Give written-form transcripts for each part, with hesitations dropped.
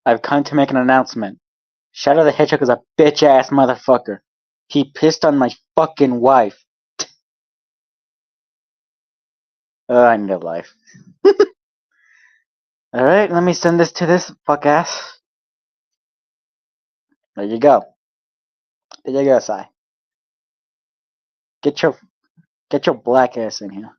I've come to make an announcement. Shadow the Hedgehog is a bitch-ass motherfucker. He pissed on my fucking wife. I need a life. Alright, let me send this to this fuck-ass. There you go. There you go, Sai. Get your black ass in here.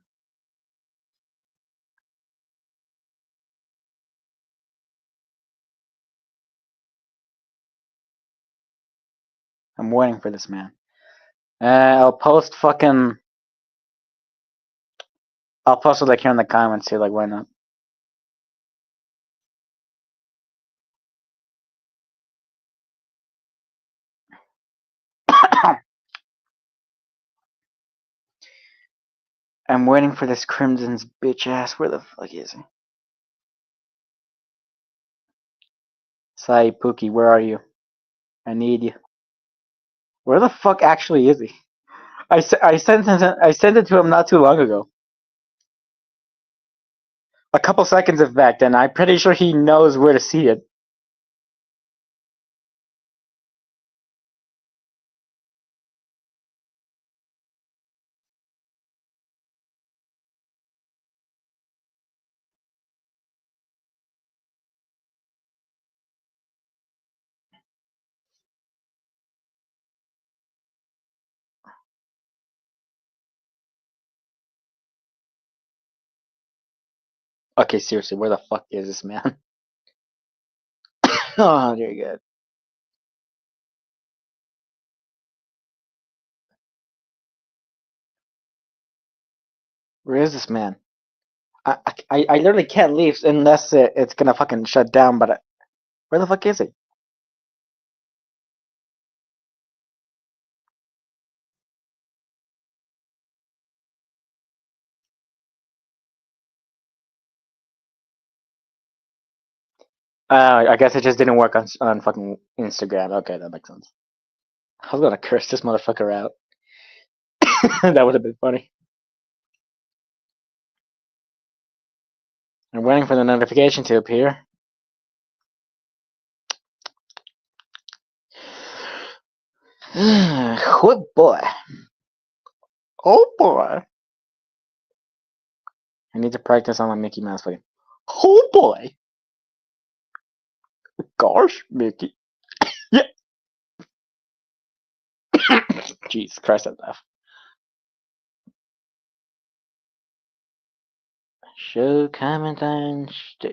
I'm waiting for this man. I'll post it like here in the comments too, like why not? I'm waiting for this Crimson's bitch ass. Where the fuck is he? Sai Pookie, where are you? I need you. Where the fuck actually is he? I sent it to him not too long ago. A couple seconds of fact, and I'm pretty sure he knows where to see it. Okay, seriously, where the fuck is this man? Oh, dear God. Where is this man? I literally can't leave unless it's gonna fucking shut down, but where the fuck is he? I guess it just didn't work on fucking Instagram. Okay, that makes sense. I was gonna curse this motherfucker out. That would have been funny. I'm waiting for the notification to appear. What boy? Oh boy. I need to practice on my Mickey Mouse fucking. Oh boy. Gosh, Mickey. Yeah. Jesus Christ, I laugh. Show comment on.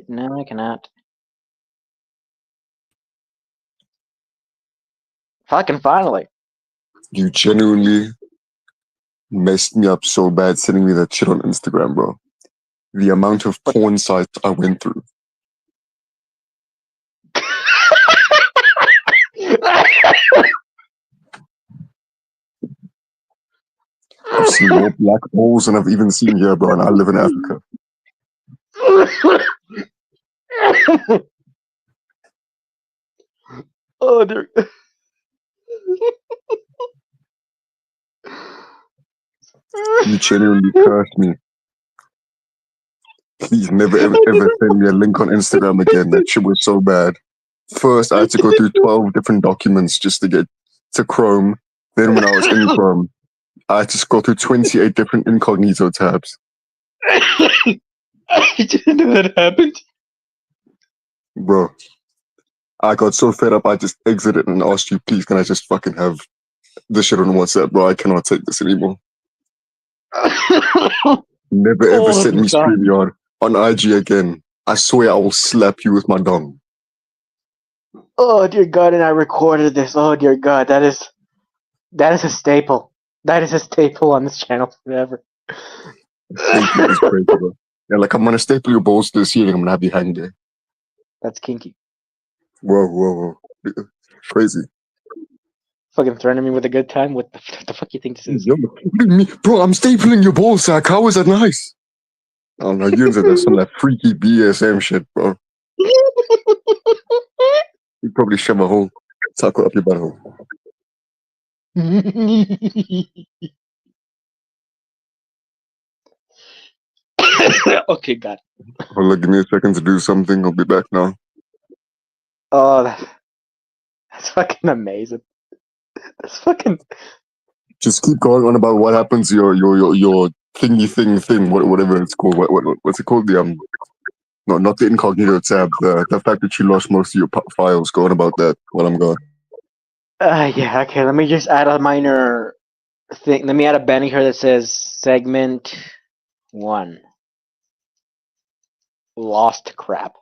No, I cannot. Fucking finally. You genuinely messed me up so bad sending me that shit on Instagram, bro. The amount of porn sites I went through. I've seen more black holes than I've even seen here, bro, and I live in Africa. Oh, dear. You genuinely cursed me. Please never ever send me a link on Instagram again. That shit was so bad. First, I had to go through 12 different documents just to get to Chrome. Then when I was in Chrome, I had to go through 28 different incognito tabs. I didn't know that happened. Bro, I got so fed up, I just exited and asked you, please, can I just fucking have this shit on WhatsApp, bro? I cannot take this anymore. Never ever send me StreamYard on IG again. I swear I will slap you with my dong. Oh dear God! And I recorded this. Oh dear God, that is a staple. That is a staple on this channel forever. Stapling is crazy, bro. Yeah, like I'm gonna staple your balls to the ceiling. I'm gonna have you hang there. That's kinky. Whoa. Crazy. Fucking threatening me with a good time? What the fuck you think this is? Yo, bro, I'm stapling your ball sack. How is that nice? I don't know, you into that some of that freaky BSM shit, bro. You probably shove a whole taco up your butthole. Okay, God. Hold on, give me a second to do something. I'll be back now. Oh, that's fucking amazing. That's fucking. Just keep going on about what happens to your thingy thing, whatever it's called. What's it called? No, not the incognito tab. The fact that you lost most of your files. Go on about that while I'm gone. Yeah. Okay. Let me just add a minor thing. Let me add a banner here that says segment 1. Lost crap.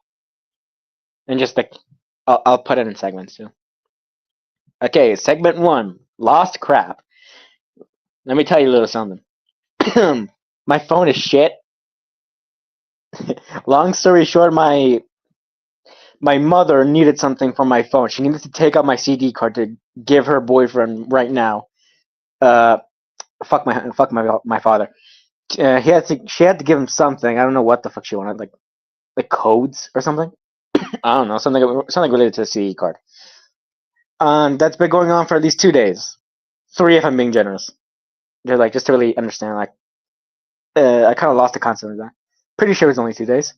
And just like, I'll put it in segments too. Okay, segment 1. Lost crap. Let me tell you a little something. My phone is shit. Long story short, my mother needed something from my phone. She needed to take out my CD card to give her boyfriend right now. Fuck my father. She had to give him something. I don't know what the fuck she wanted, like codes or something. I don't know, something related to the CD card. That's been going on for at least 2 days, 3 if I'm being generous. Just to really understand, I kind of lost the concept of that. Pretty sure it was only 2 days.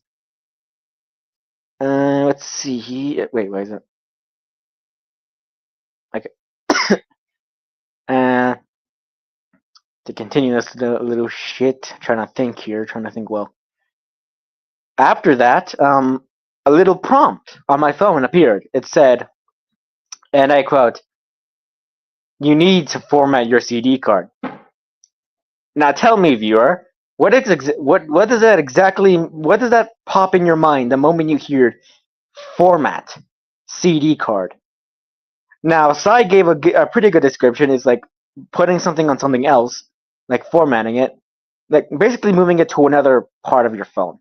Let's see. Wait, what is it? Okay. To continue this little shit, trying to think well. After that, a little prompt on my phone appeared. It said, and I quote, "You need to format your CD card." Now tell me, viewer, what does that pop in your mind the moment you hear format CD card? Now, Sai gave a pretty good description. It's like putting something on something else, like formatting it, like basically moving it to another part of your phone.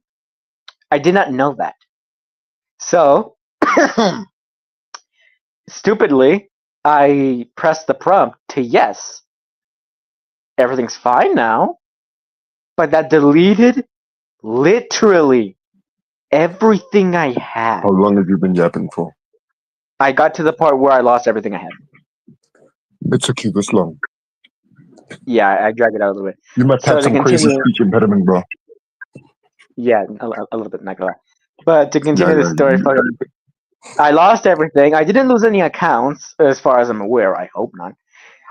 I did not know that. So, stupidly, I pressed the prompt to yes. Everything's fine now. But that deleted literally everything I had. How long have you been yapping for? I got to the part where I lost everything I had. It took you this long. Yeah, I dragged it out a little bit. You might have some crazy speech impediment, bro. Yeah, a little bit, not gonna lie. But to continue the story, I lost everything. I didn't lose any accounts, as far as I'm aware. I hope not.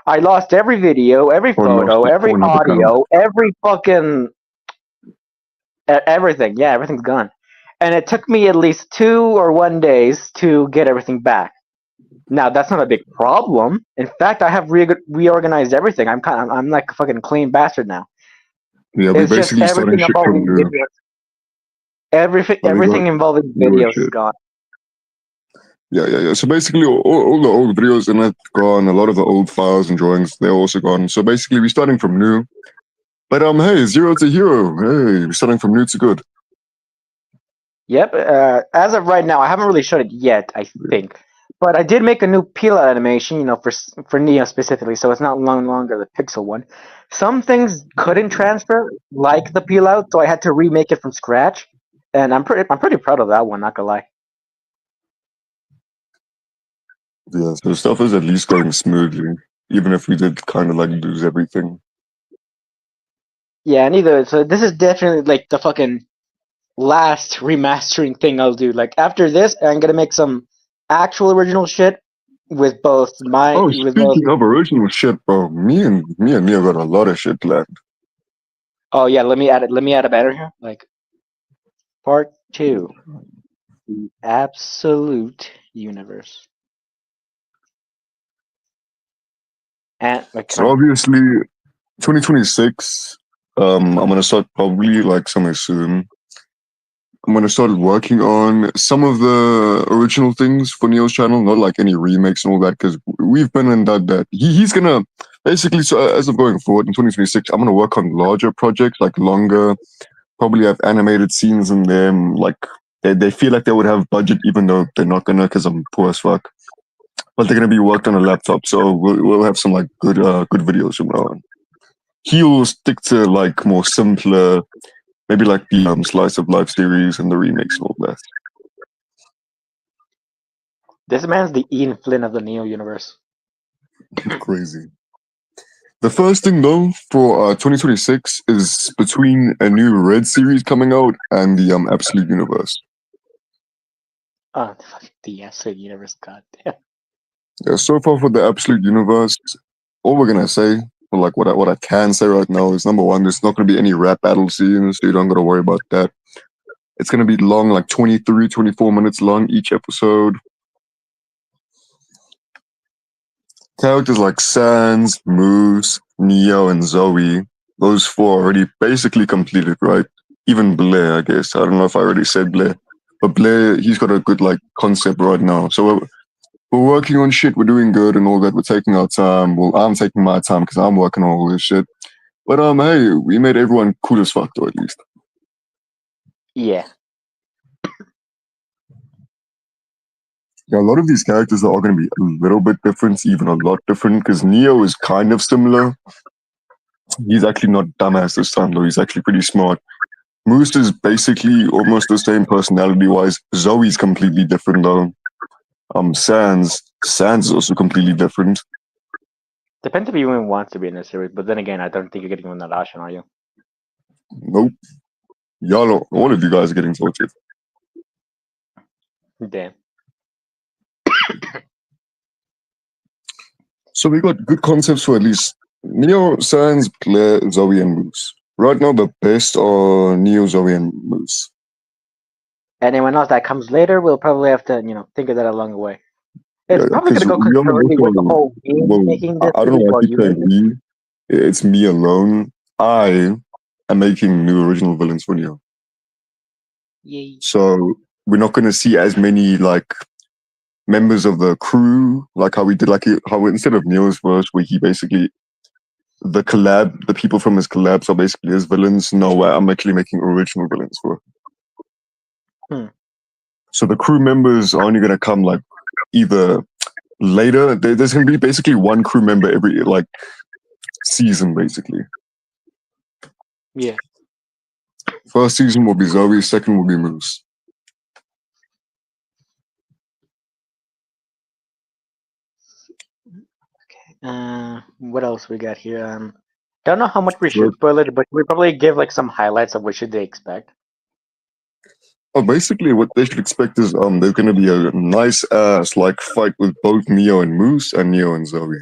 I lost every video, every photo, every audio, every fucking everything. Yeah, everything's gone. And it took me at least 2 or 1 days to get everything back. Now that's not a big problem. In fact, I have reorganized everything. I'm like a fucking clean bastard now. Yeah, we basically starting shit from new. Everything involving videos is gone. Yeah. So basically, all the old videos in it gone. A lot of the old files and drawings, they're also gone. So basically, we're starting from new. But hey, 0 to hero. Hey, we're starting from new to good. Yep. As of right now, I haven't really showed it yet. I think, but I did make a new peel out animation. For Neo specifically, so it's not no longer the pixel one. Some things couldn't transfer, like the peel out, so I had to remake it from scratch. And I'm pretty proud of that one. Not gonna lie. Yeah, so stuff is at least going smoothly, even if we did kind of lose everything. Yeah, neither. So this is definitely the fucking last remastering thing I'll do. After this, I'm gonna make some actual original shit with both my. Oh, speaking of original shit, bro, me and Neo got a lot of shit planned. Oh yeah, let me add a banner here. Part 2, the absolute universe. And so obviously, 2026. I'm gonna start probably somewhere soon. I'm gonna start working on some of the original things for Neo's channel, not any remakes and all that, because we've been in that. He's gonna basically. So as I'm going forward in 2026, I'm gonna work on larger projects, longer. Probably have animated scenes in them. They feel like they would have budget, even though they're not gonna, because I'm poor as fuck. But they're gonna be worked on a laptop, so we'll have some good videos from now on. He'll stick to more simpler, maybe the slice of life series and the remakes and all that. This man's the Ian Flynn of the Neo universe. Crazy. The first thing though for 2026 is between a new Red series coming out and the Absolute Universe. Oh, the Absolute Universe. God damn. Yeah, so far for the Absolute Universe, all we're gonna say, or like what I can say right now is number one, there's not gonna be any rap battle scenes, so you don't gotta worry about that. It's gonna be long, like 23, 24 minutes long each episode. Characters like Sans, Moose, Neo, and Zoe, those four already basically completed, right? Even Blair, I guess. I don't know if I already said Blair. But Blair, he's got a good like concept right now. So we're working on shit, we're doing good and all that. We're taking our time. Well, I'm taking my time because I'm working on all this shit. But hey, we made everyone cool as fuck though, at least. Yeah. Yeah, a lot of these characters are going to be a little bit different, even a lot different, because Neo is kind of similar. He's actually not dumbass this time, though. He's actually pretty smart. Moose is basically almost the same personality-wise. Zoe's completely different, though. Sans is also completely different. Depends if you even want to be in the series, but then again, I don't think you're getting one that option, are you? Nope. Y'all, all of you guys are getting tortured. Damn. So we got good concepts for at least Neo, Sans, Blair, Zoe, and Moose. Right now, the best are Neo, Zoe, and Moose. Anyone else that comes later, we'll probably have to, think of that along the way. It's Yeah, probably because gonna go we only concurrently with the also, whole me well, making this I don't know series why I while keep you saying make it. we. It's me alone. I am making new original villains for Neo. Yay. So we're not going to see as many like members of the crew, like how we did, like how instead of Neo's verse, where he basically the people from his collabs are basically his villains. No, I'm actually making original villains for. So the crew members are only going to come like either later. There's going to be basically one crew member every like season, basically. Yeah. First season will be Zoe. Second will be Moose. What else we got here? Don't know how much we should spoil it, but we probably give like some highlights of what should they expect. Oh, basically, what they should expect is there's gonna be a nice ass like fight with both Neo and Moose and Neo and Zoe.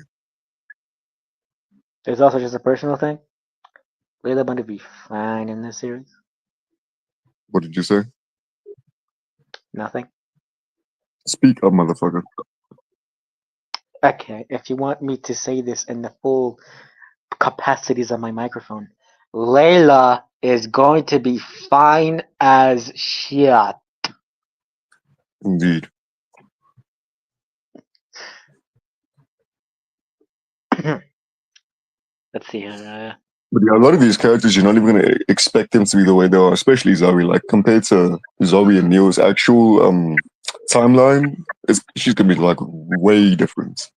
There's also just a personal thing. Layla going to be fine in this series. What did you say? Nothing. Speak up, motherfucker. Okay, if you want me to say this in the full capacities of my microphone, Layla is going to be fine as shit. Indeed. Let's see here. But yeah, a lot of these characters, you're not even gonna expect them to be the way they are, especially Zoe. Like compared to Zoe and Neo's actual timeline, she's gonna be like way different.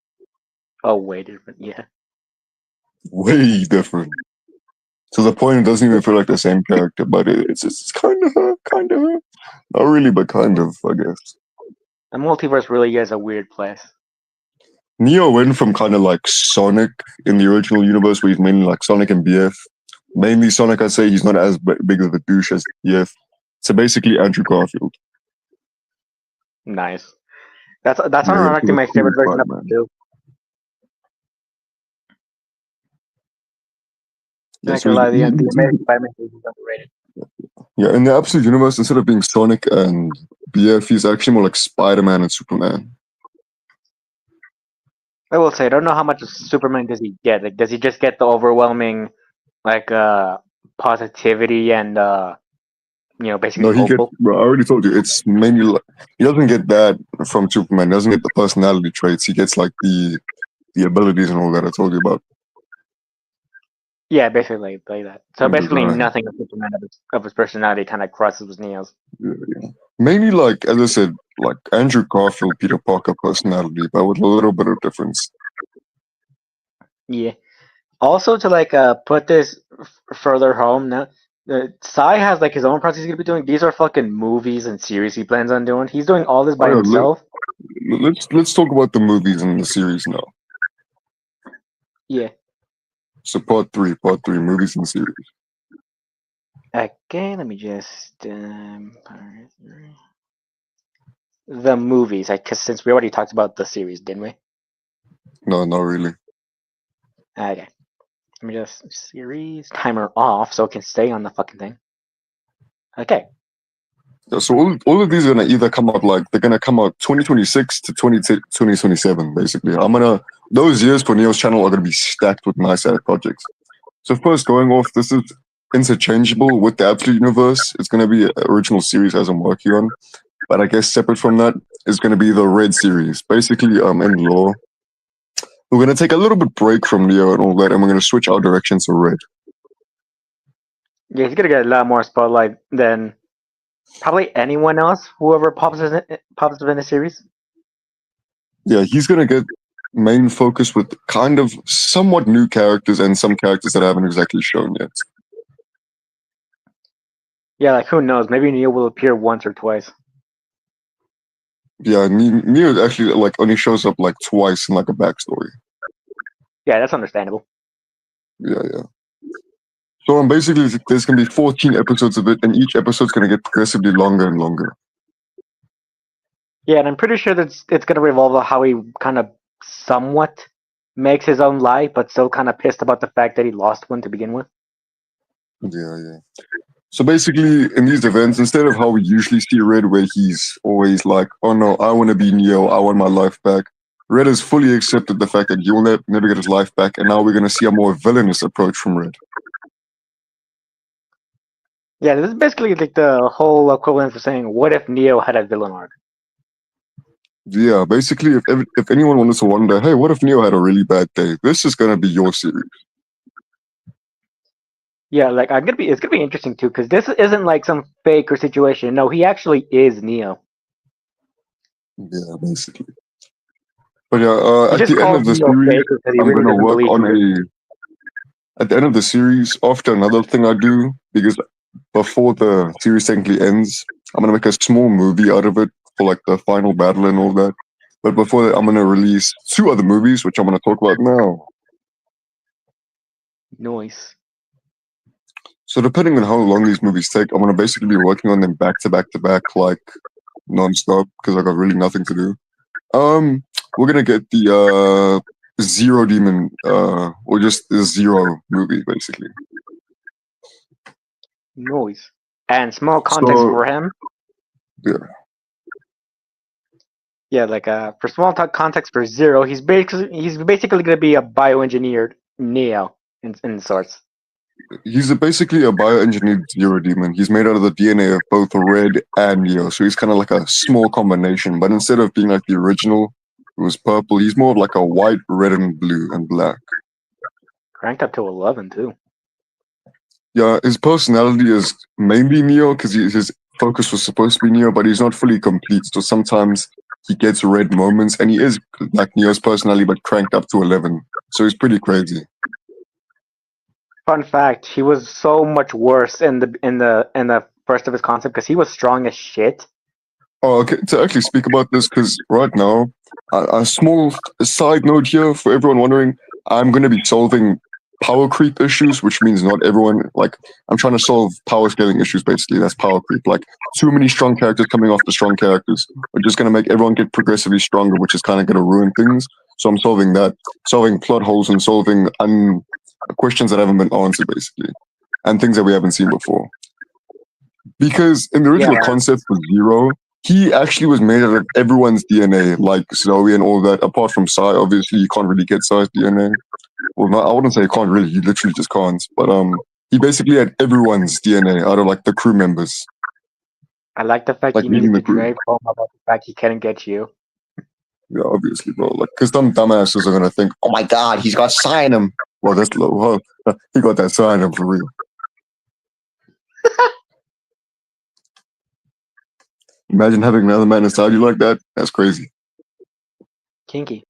Oh, way different. Yeah. Way different. To the point it doesn't even feel like the same character, but it's kind of her, kind of her. Not really, but kind of, I guess. The multiverse really is a weird place. Neo went from kind of like Sonic in the original universe, where he's mainly like Sonic and BF. Mainly Sonic, I'd say he's not as big of a douche as BF. So basically, Andrew Garfield. Nice. That's Yeah, ironically my cool favorite version of Spider-Man. him too. Yeah, Not so gonna lie, the Amazing Spider-Man is underrated. yeah, in the Absolute Universe, instead of being Sonic and BF, he's actually more like Spider-Man and Superman. I will say, I don't know how much of Superman does he get. Like, does he just get the overwhelming, like, positivity and, basically No, he gets. hopeful? Bro, I already told you, it's mainly like he doesn't get that from Superman. He doesn't get the personality traits. He gets like the abilities and all that I told you about. Yeah, basically like that. So And basically, design. nothing of Superman of his personality kind of crosses with Neo's. Yeah. Mainly, like as I said, like Andrew Garfield, Peter Parker personality, but with a little bit of difference. Yeah. Also, to put this further home, now, Psy has like his own projects he's gonna be doing. These are fucking movies and series he plans on doing. He's doing all this by Oh, yeah, himself. let's talk about the movies and the series now. Yeah. So part three, movies and series. Okay, let me just. the movies, because since we already talked about the series, didn't we? No, not really. Okay. Let me just series timer off so it can stay on the fucking thing. Okay. Yeah, so all of these are gonna either come out they're gonna come out 2026 to 2027, basically. Those years for Neo's channel are gonna be stacked with nice ass projects. So first, going off, this is interchangeable with the Absolute Universe. It's gonna be an original series as I'm working on, but I guess separate from that is gonna be the Red series. Basically, in lore, we're gonna take a little bit break from Neo and all that, and we're gonna switch our directions to Red. Yeah, he's gonna get a lot more spotlight than probably anyone else. Whoever pops up in the series. Yeah, he's gonna get main focus with kind of somewhat new characters and some characters that I haven't exactly shown yet. Yeah, like who knows? Maybe Neo will appear once or twice. Yeah, Neo actually only shows up twice in a backstory. Yeah, that's understandable. Yeah. So basically, there's gonna be 14 episodes of it, and each episode's gonna get progressively longer and longer. Yeah, and I'm pretty sure that it's gonna revolve on how he kind of somewhat makes his own life, but still kind of pissed about the fact that he lost one to begin with. Yeah. So basically, in these events, instead of how we usually see Red, where he's always like, "Oh no, I want to be Neo, I want my life back," Red has fully accepted the fact that he will never get his life back, and now we're gonna see a more villainous approach from Red. Yeah, this is basically like the whole equivalent for saying, "What if Neo had a villain arc?" Yeah, basically, if anyone wanted to wonder, hey, what if Neo had a really bad day? This is gonna be your series. Yeah, like it's gonna be interesting too, because this isn't like some fake or situation. No, he actually is Neo. Yeah, basically. But yeah, He at just the end called of the Neo series, fake because he I'm really gonna doesn't work believe on he is. at the end of the series, after another thing I do, because before the series technically ends, I'm gonna make a small movie out of it for the final battle and all that. But before that, I'm gonna release 2 other movies, which I'm gonna talk about now. Noise. So depending on how long these movies take, I'm gonna basically be working on them back to back to back, non-stop, because I got really nothing to do. We're gonna get the Zero Demon, or just the Zero movie, basically. Noise. And small context So for him. yeah, Yeah, like for small context for Zero, he's basically gonna be a bioengineered Neo in sorts. he's basically a bioengineered Zero Demon. He's made out of the DNA of both Red and Neo, so he's kind of like a small combination. But instead of being like the original, it was purple. He's more of like a white, red, and blue and black. Cranked up to 11 too. Yeah, his personality is mainly Neo because his focus was supposed to be Neo, but he's not fully complete. So sometimes he gets red moments, and he is like Neo's personality, but cranked up to 11. So he's pretty crazy. Fun fact: he was so much worse in the first of his concept because he was strong as shit. Oh, okay. To actually speak about this, because right now, a small side note here for everyone wondering, I'm going to be solving power creep issues, which means not everyone, I'm trying to solve power scaling issues, basically. That's power creep. Too many strong characters coming off the strong characters are just going to make everyone get progressively stronger, which is kind of going to ruin things. So I'm solving that, solving plot holes and solving questions that haven't been answered, basically, and things that we haven't seen before. Because in the original concept for Zero, he actually was made out of everyone's DNA, like Zoe and all that. Apart from Sai, obviously you can't really get Sai's DNA. Well, I wouldn't say you can't really. You literally just can't. But he basically had everyone's DNA out of the crew members. I like the fact he needed to drag home about the fact he couldn't get you. Yeah, obviously, bro. Because some dumbasses are gonna think, "Oh my God, he's got Sai in him." Well, that's low. Huh? He got that Sai in him for real. Imagine having another man inside you like that. That's crazy. Kinky.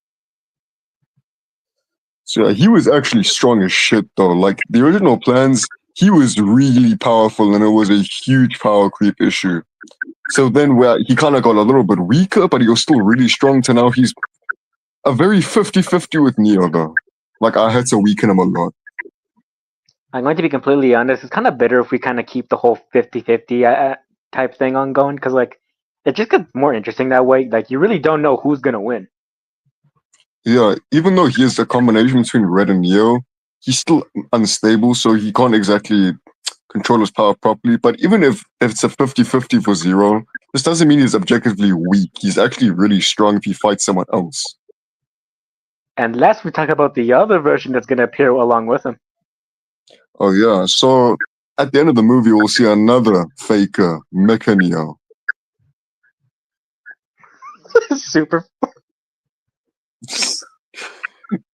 So yeah, he was actually strong as shit though. Like the original plans, he was really powerful and it was a huge power creep issue. So then where he kind of got a little bit weaker, but he was still really strong to now he's a very 50-50 with Neo though. I had to weaken him a lot. I'm going to be completely honest. It's kind of better if we kind of keep the whole 50-50 type thing ongoing because it just gets more interesting that way. Like you really don't know who's gonna win. Yeah, even though he is a combination between Red and Neo, he's still unstable, so he can't exactly control his power properly. But even if it's a 50-50 for Zero, this doesn't mean he's objectively weak. He's actually really strong if he fights someone else. And last we talk about the other version that's gonna appear along with him. Oh yeah, so at the end of the movie, we'll see another faker, Mecha Neo. Super.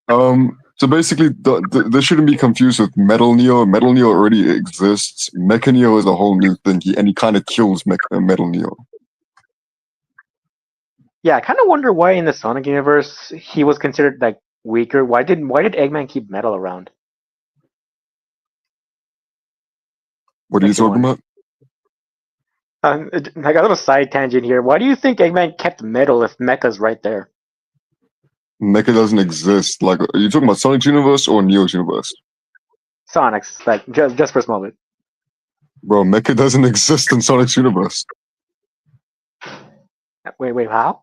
So basically, this shouldn't be confused with Metal Neo. Metal Neo already exists. Mecha Neo is a whole new thing, and he kind of kills Metal Neo. Yeah, I kind of wonder why in the Sonic universe he was considered like weaker. Why did Eggman keep Metal around? What are you talking about? Like a little side tangent here. Why do you think Eggman kept Metal if Mecha's right there? Mecha doesn't exist. Like, are you talking about Sonic's universe or Neo's universe? Sonic's, like just for a small bit. Bro, Mecha doesn't exist in Sonic's universe. Wait, how?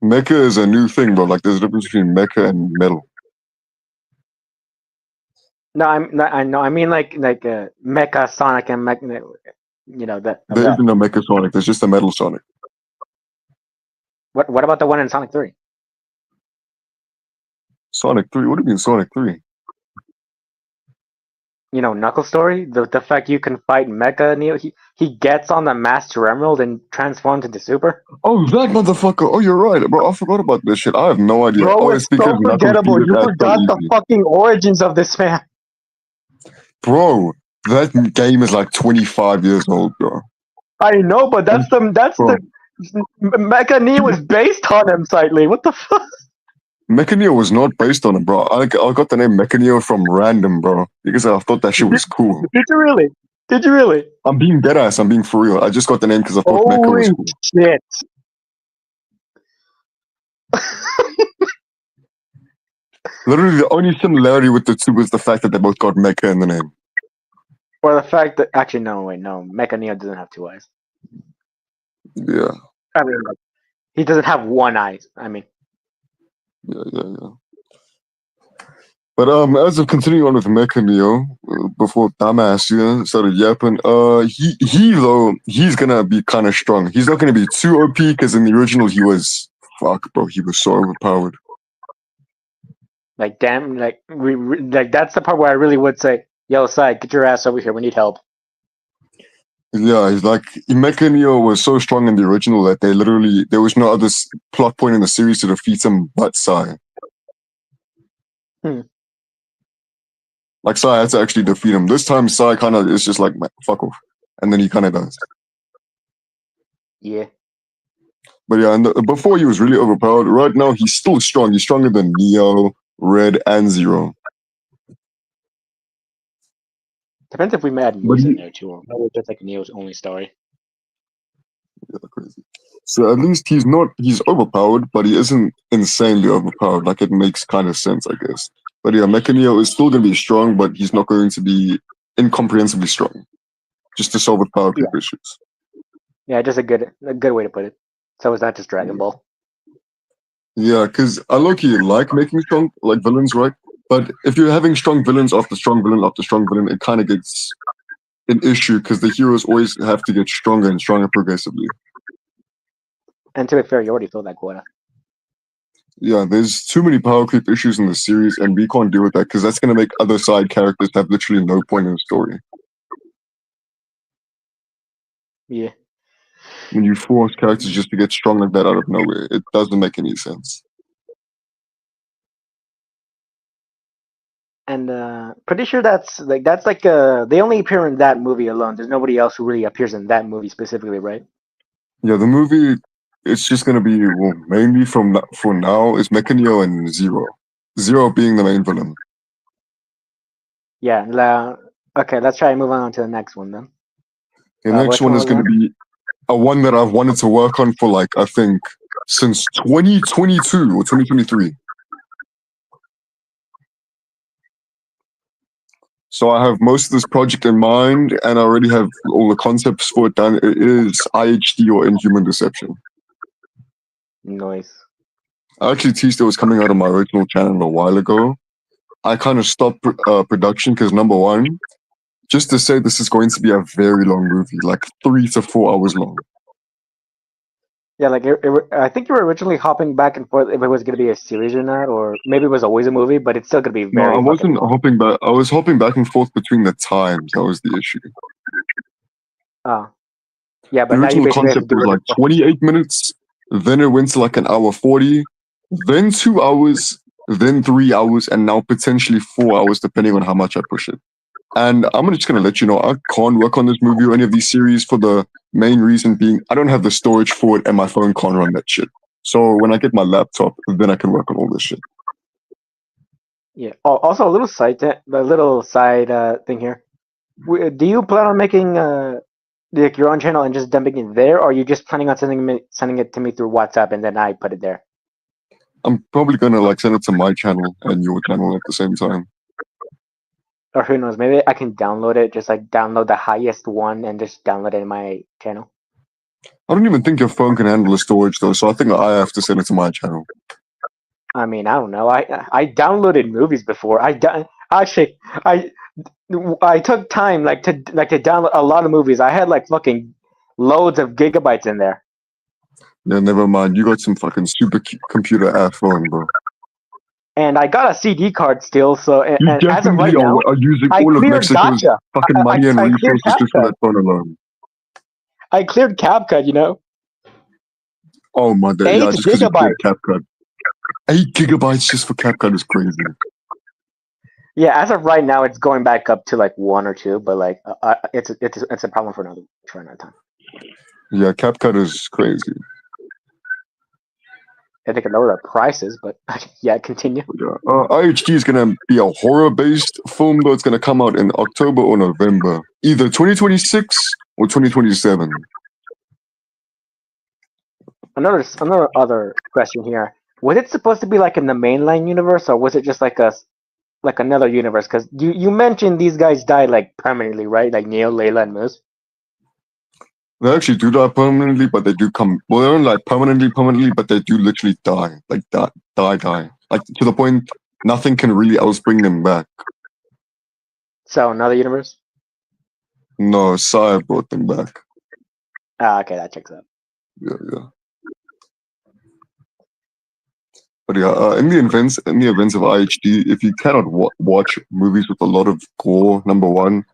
Mecha is a new thing, bro. Like, there's a difference between Mecha and Metal. No, I know. I mean, like Mecha Sonic and Mecha. You know that. There isn't a Mecha Sonic. There's just a Metal Sonic. What about the one in Sonic 3? Sonic 3? What do you mean Sonic 3? You know, Knuckles' story. The fact you can fight Mecha Neo. He gets on the Master Emerald and transforms into Super. Oh, that motherfucker. Oh, you're right, bro. I forgot about this shit. I have no idea. Bro, it's so forgettable. You forgot the fucking origins of this man. Bro, that game is like 25 years old, bro. I know, but that's bro. the Mecha Neo was based on him slightly. What the fuck? Mecha Neo was not based on him, bro. I got the name Mecha Neo from random, bro, because I thought that shit was cool. Did you really? Did you really? I'm being deadass. I'm being for real. I just got the name because I thought Mecha was cool. Shit. Literally, the only similarity with the two was the fact that they both got Mecha in the name. Or the fact that actually no, Mecha Neo doesn't have two eyes. Yeah. I mean, like, he doesn't have one eye. I mean. Yeah. But as of continuing on with Mecha Neo, before dumbass started yapping, he's gonna be kind of strong. He's not gonna be too OP because in the original he was he was so overpowered. Like damn, like like that's the part where I really would say, "Yo, Sai, get your ass over here. We need help." Yeah, he's like Mecha Neo was so strong in the original that there was no other plot point in the series to defeat him but Sai. Like Sai had to actually defeat him. This time Sai kind of is just like fuck off, and then he kind of does. Yeah. But yeah, and before he was really overpowered. Right now he's still strong. He's stronger than Neo, Red, and Zero. Depends if we add Muse in there too, or maybe just like Neo's only story. Yeah, crazy. So at least he's overpowered, but he isn't insanely overpowered. Like it makes kind of sense, I guess. But yeah, Mecha Neo is still going to be strong, but he's not going to be incomprehensibly strong. Just to solve with power creep issues. Yeah, just a good way to put it. So it's not just Dragon Ball. Yeah, because I low-key like making strong villains, right? But if you're having strong villains after strong villain after strong villain, it kind of gets an issue because the heroes always have to get stronger and stronger progressively. And to be fair, you already filled that quota. Yeah, there's too many power creep issues in the series, and we can't deal with that because that's going to make other side characters have literally no point in the story. Yeah. When you force characters just to get strong like that out of nowhere, it doesn't make any sense. And pretty sure that's like they only appear in that movie alone. There's nobody else who really appears in that movie specifically, right? Yeah, the movie, it's just gonna be mainly for now is Mecha Neo and Zero. Zero being the main villain. Yeah. Okay, let's try and move on to the next one then. The next one is gonna be a one that I've wanted to work on for I think since 2022 or 2023. So I have most of this project in mind, and I already have all the concepts for it done. It is IHD or Inhuman Deception. Nice. I actually teased it was coming out of my original channel a while ago. I kind of stopped production because number one, just to say this is going to be a very long movie, like 3 to 4 hours long. Yeah, like I think you were originally hopping back and forth if it was gonna be a series or not, or maybe it was always a movie, but it's still gonna be No, very I fucking wasn't long. hopping back. I was hopping back and forth between the times. That was the issue. Oh, yeah, The but now you original basically have to concept do was it. like 28 minutes, then it went to like an hour 40, then 2 hours, then 3 hours, and now potentially 4 hours, depending on how much I push it. And I'm just going to let you know, I can't work on this movie or any of these series for the main reason being I don't have the storage for it and my phone can't run that shit. So when I get my laptop, then I can work on all this shit. Yeah. Oh, also a little side thing here. Do you plan on making like your own channel and just dumping it there, or are you just planning on sending it to me through WhatsApp and then I put it there? I'm probably going to like send it to my channel and your channel at the same time. Or who knows? Maybe I can download it, just like download the highest one and just download it in my channel. I don't even think your phone can handle the storage though, so I think I have to send it to my channel. I mean, I don't know. I downloaded movies before. Actually I took time to download a lot of movies. I had like fucking loads of gigabytes in there. Yeah, never mind. You got some fucking super computer ass phone, bro. And I got a CD card still, so You and as of definitely right now, are using I all of cleared Mexico's Gotcha. fucking money and I cleared resources just for CapCut. that phone alone. I cleared CapCut, you know. Oh my god, yeah, 8 just because you cleared gigabytes. CapCut. 8 gigabytes just for CapCut is crazy. Yeah, as of right now, it's going back up to like 1 or 2, but like it's a problem for another time. Yeah, CapCut is crazy. I think I know the prices, but yeah, continue. Yeah. IHG is gonna be a horror-based film, though. It's gonna come out in October or November, either 2026 or 2027. Another other question here. Was it supposed to be like in the mainline universe, or was it just like another universe? Because you mentioned these guys died like permanently, right? Like Neo, Layla, and Moose. They actually do die permanently, but they do come. Well, they don't like permanently, but they do literally die, like die, like to the point nothing can really else bring them back. So another universe. No, Saya brought them back. Ah, okay, that checks out. Yeah. But yeah, in the events of IHD, if you cannot watch movies with a lot of gore, number one,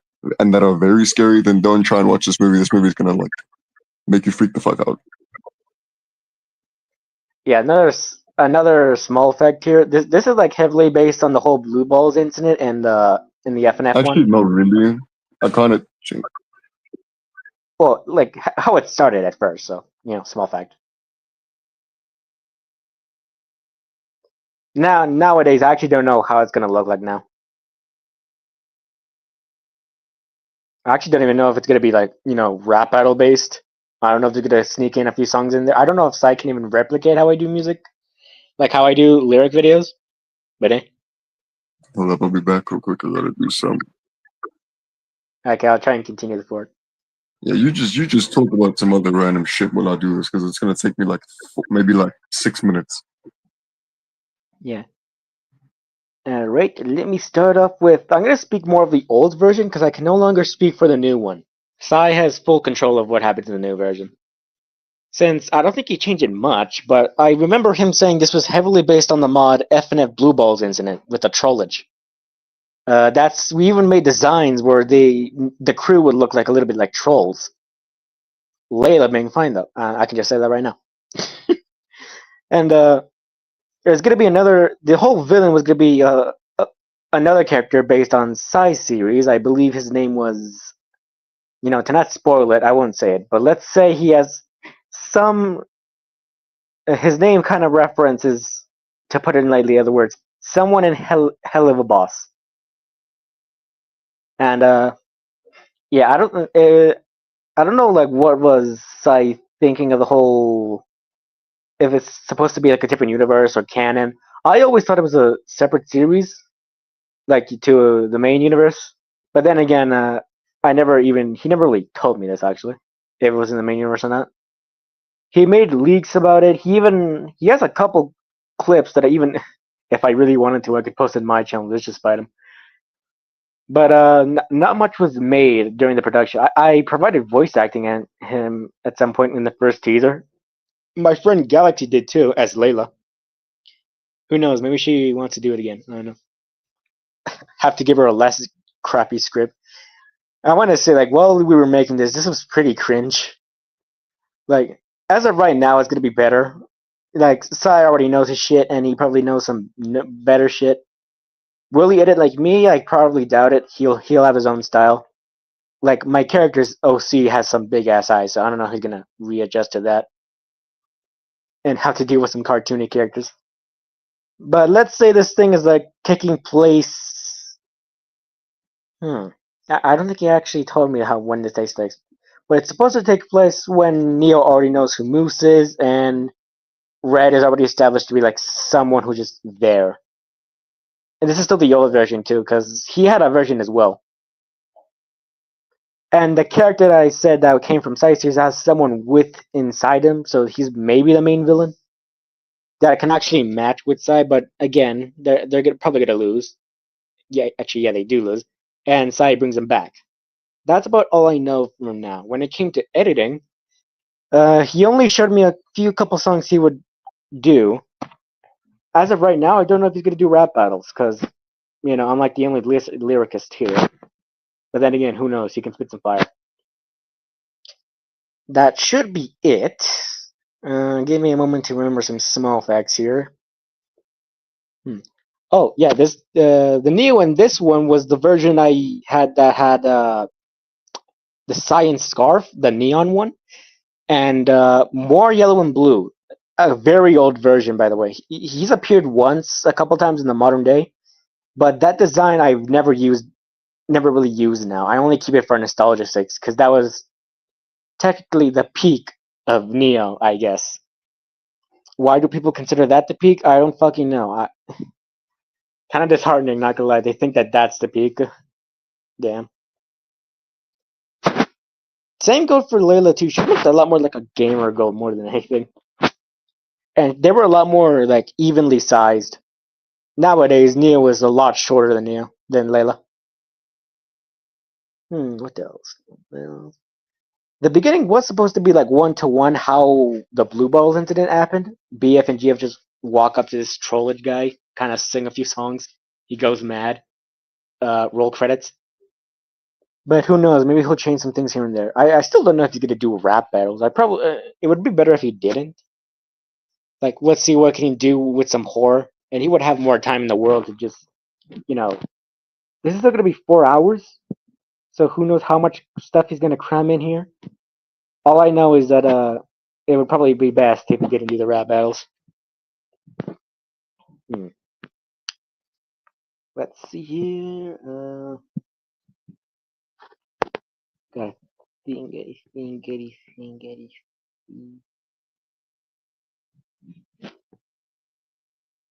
and that are very scary, then don't try and watch this movie. This movie is gonna like make you freak the fuck out. Yeah, another small fact here. This is like heavily based on the whole Blue Balls incident and in the FNF Actually, one. not really. I kind of. Well, like how it started at first. So small fact. Nowadays, I actually don't know how it's gonna look like now. I actually don't even know if it's gonna be like rap battle based. I don't know if they're gonna sneak in a few songs in there. I don't know if Psy can even replicate how I do music, like how I do lyric videos. But Hold up, I'll be back real quick. I gotta do some. okay, I'll try and continue the fort. Yeah, you just talk about some other random shit while I do this because it's gonna take me like maybe like 6 minutes. Yeah. Alright, let me start off with. I'm going to speak more of the old version because I can no longer speak for the new one. Sai has full control of what happens in the new version. Since I don't think he changed it much, but I remember him saying this was heavily based on the mod FNF Blue Balls incident with the trollage. We even made designs where the crew would look like a little bit like trolls. Layla being fine though. I can just say that right now. And there's gonna be another. The whole villain was gonna be another character based on Psy's series. I believe his name was. To not spoil it, I won't say it, but let's say he has some. His name kind of references, to put it in lightly, other words, someone in hell of a boss. And yeah, I don't know like what was Psy thinking of the whole. If it's supposed to be like a different universe or canon. I always thought it was a separate series, like to the main universe. But then again, he never really told me this actually. If it was in the main universe or not. He made leaks about it. He has a couple clips that I even, if I really wanted to, I could post in my channel. Let's just fight him. But not much was made during the production. I provided voice acting at him at some point in the first teaser. My friend Galaxy did too, as Layla. Who knows? Maybe she wants to do it again. I don't know. Have to give her a less crappy script. I want to say, like, while we were making this was pretty cringe. Like, as of right now, it's gonna be better. Like, Sai already knows his shit, and he probably knows some better shit. Will he edit like me? I probably doubt it. He'll have his own style. Like, my character's OC has some big ass eyes, so I don't know how he's gonna readjust to that and how to deal with some cartoony characters. But let's say this thing is like taking place. I don't think he actually told me when this takes place. But it's supposed to take place when Neo already knows who Moose is, and Red is already established to be like someone who's just there. And this is still the old version too, because he had a version as well. And the character that I said that came from Side Series has someone with inside him, so he's maybe the main villain that can actually match with Sai. But again, they're probably gonna lose. Yeah, actually, yeah, they do lose, and Sai brings him back. That's about all I know from now. When it came to editing, he only showed me a couple songs he would do. As of right now, I don't know if he's gonna do rap battles because I'm like the only lyricist here. But then again, who knows? He can spit some fire. That should be it. Give me a moment to remember some small facts here. Oh yeah, this the Neo in this one was the version I had that had the science scarf, the neon one, and more yellow and blue. A very old version, by the way. He's appeared once, a couple times in the modern day, but that design I've never really used now. I only keep it for nostalgia sakes because that was technically the peak of Neo, I guess. Why do people consider that the peak? I don't fucking know. Kind of disheartening, not gonna lie. They think that that's the peak. Damn. Same goes for Layla too. She looked a lot more like a gamer girl more than anything, and they were a lot more like evenly sized. Nowadays, Neo is a lot shorter than Layla. What else? Well, the beginning was supposed to be like 1-to-1 how the Blue Balls incident happened. BF and GF just walk up to this trollage guy, kind of sing a few songs. He goes mad. Roll credits. But who knows? Maybe he'll change some things here and there. I still don't know if he's gonna do rap battles. It would be better if he didn't. Like, let's see what can he do with some horror, and he would have more time in the world to just, you know. This is still gonna be 4 hours, so who knows how much stuff he's gonna cram in here. All I know is that it would probably be best if he didn't do the rap battles. Let's see here. Got Stingety.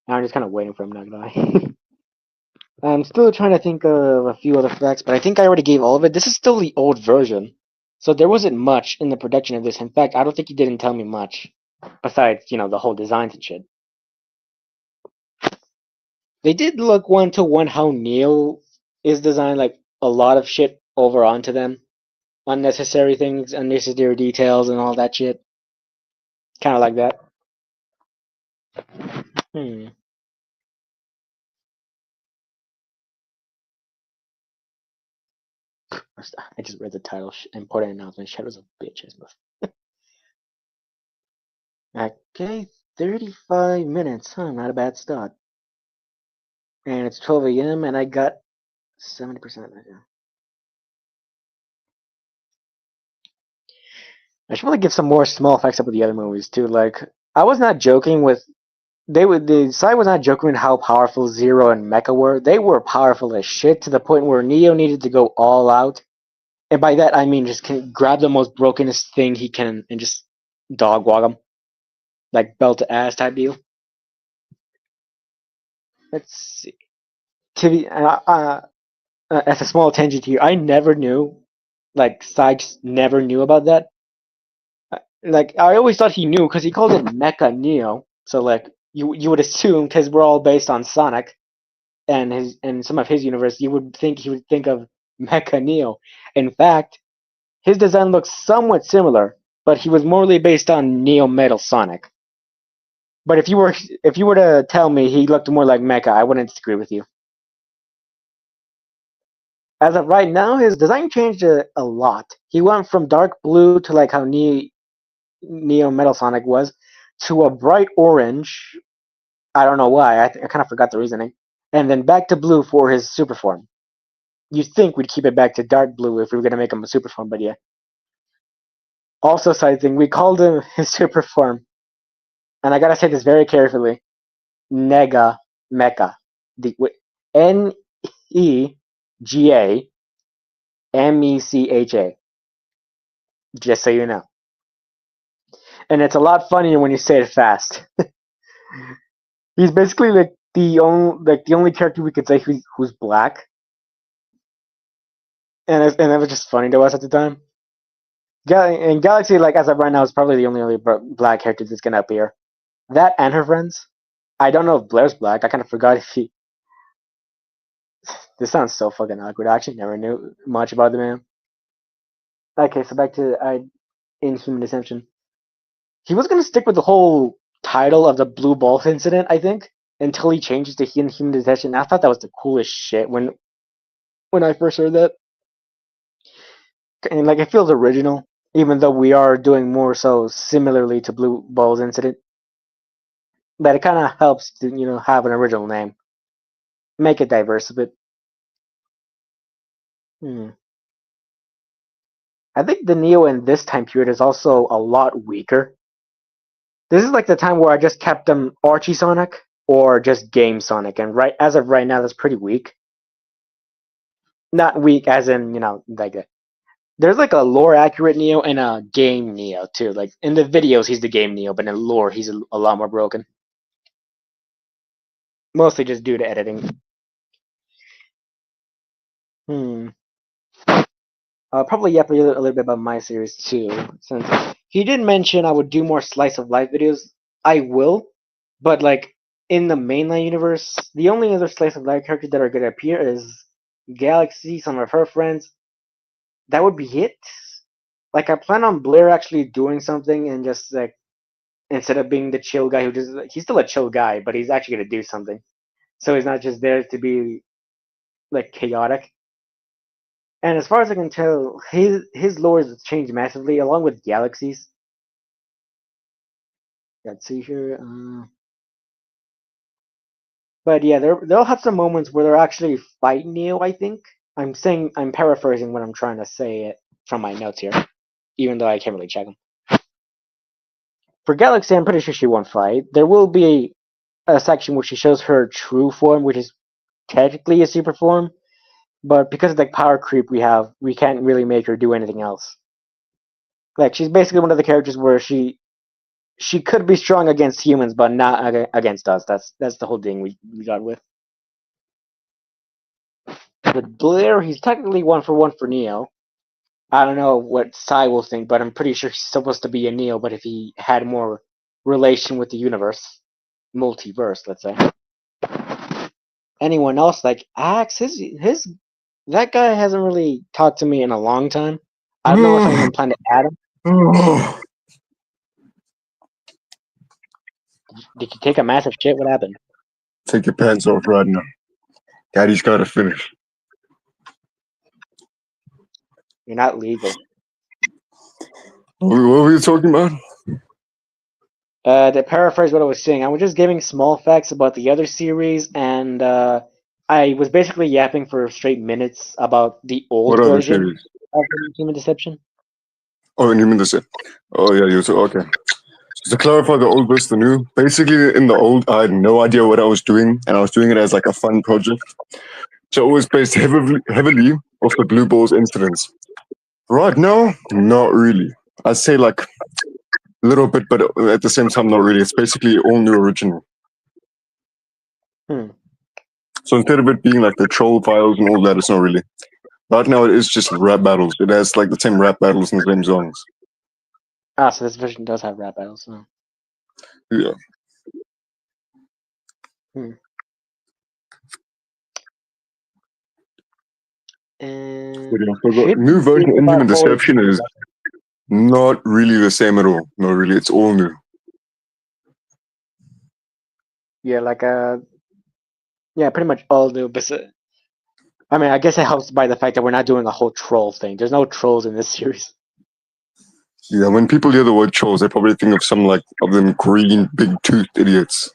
I'm just kind of waiting for him, not gonna lie. I'm still trying to think of a few other facts, but I think I already gave all of it. This is still the old version, so there wasn't much in the production of this. In fact, I don't think he didn't tell me much, besides, the whole designs and shit. They did look 1-to-1 how Neil is designed, like a lot of shit over onto them. Unnecessary things, unnecessary details, and all that shit. Kind of like that. I just read the title. Important announcement. Shadows of bitches. Okay, 35 minutes. Not a bad start. And it's 12 a.m. and I got 70% of it. I should probably give some more small facts up with the other movies too. Like, I was not joking with the side was not joking with how powerful Zero and Mecha were. They were powerful as shit to the point where Neo needed to go all out. And by that I mean just can grab the most brokenest thing he can and just dog walk him. Like belt to ass type deal. Let's see. as a small tangent here, I never knew, like Sykes never knew about that. Like I always thought he knew because he called it Mecha Neo. So like you would assume because we're all based on Sonic and his and some of his universe, you would think he would think of Mecha Neo. In fact, his design looks somewhat similar, but he was morely based on Neo Metal Sonic. But if you were to tell me he looked more like Mecha, I wouldn't disagree with you. As of right now, his design changed a lot. He went from dark blue to like how Neo Metal Sonic was, to a bright orange. I don't know why. I kind of forgot the reasoning. And then back to blue for his super form. You'd think we'd keep it back to dark blue if we were gonna make him a super form, but yeah. Also, side thing, we called him his super form, and I gotta say this very carefully. Nega Mecha. The NEGA MECHA. Just so you know. And it's a lot funnier when you say it fast. He's basically like the only character we could say who's black, and it was just funny to us at the time. And Galaxy, like as of right now, is probably the only black character that's gonna appear. That and her friends. I don't know if Blair's black. I kind of forgot if he. This sounds so fucking awkward. I actually never knew much about the man. Okay, so back to Inhuman Deception. He was gonna stick with the whole title of the Blue Balls incident, I think, until he changes to Inhuman Deception. I thought that was the coolest shit when I first heard that. And like it feels original, even though we are doing more so similarly to Blue Balls incident. But it kind of helps to have an original name, make it diverse a bit. I think the Neo in this time period is also a lot weaker. This is like the time where I just kept them Archie Sonic or just Game Sonic, and as of right now, that's pretty weak. Not weak as in like there's like a lore accurate Neo and a game Neo too. Like in the videos, he's the game Neo, but in lore, he's a lot more broken. Mostly just due to editing. I'll probably yap a little bit about my series too, since he did mention I would do more slice of life videos. I will, but like in the mainline universe, the only other slice of life characters that are gonna appear is Galaxy, some of her friends. That would be it. Like I plan on Blair actually doing something and just like instead of being the chill guy who just he's still a chill guy, but he's actually gonna do something. So he's not just there to be like chaotic. And as far as I can tell, his lore has changed massively, along with Galaxy's. Let's see here. But yeah, they'll have some moments where they're actually fight Neo. I think I'm paraphrasing what I'm trying to say it from my notes here, even though I can't really check them. For Galaxy, I'm pretty sure she won't fight. There will be a section where she shows her true form, which is technically a super form, but because of the power creep we can't really make her do anything else. Like she's basically one of the characters where she could be strong against humans, but not against us. That's the whole thing we got with. With Blair, he's technically 1-for-1 for Neo. I don't know what Sai will think, but I'm pretty sure he's supposed to be a Neo. But if he had more relation with the universe, multiverse, let's say. Anyone else like Axe? His that guy hasn't really talked to me in a long time. I don't know if anyone planned to add him. Did you take a massive shit? What happened? Take your pants off right now. Daddy's gotta finish. You're not legal. What were you talking about? To paraphrase what I was saying, I was just giving small facts about the other series, and I was basically yapping for straight minutes about the old version of Human Deception. Oh, and Human Deception. Oh yeah, you too. Okay. So to clarify the old versus the new, basically in the old, I had no idea what I was doing, and I was doing it as like a fun project. So it was based heavily off the Blue Balls incidents. Right now, not really. I'd say like a little bit, but at the same time, not really. It's basically all new original. So instead of it being like the troll files and all that, it's not really. Right now, it is just rap battles. It has like the same rap battles and the same songs. Ah, so this version does have rap battles. So. Yeah. And But yeah, so the should new we version think in about Human fully- Deception is not really the same at all. Not really. It's all new. Yeah, yeah, pretty much all new. But I mean, I guess it helps by the fact that we're not doing a whole troll thing. There's no trolls in this series. Yeah, when people hear the word trolls, they probably think of some like of them green, big-toothed idiots.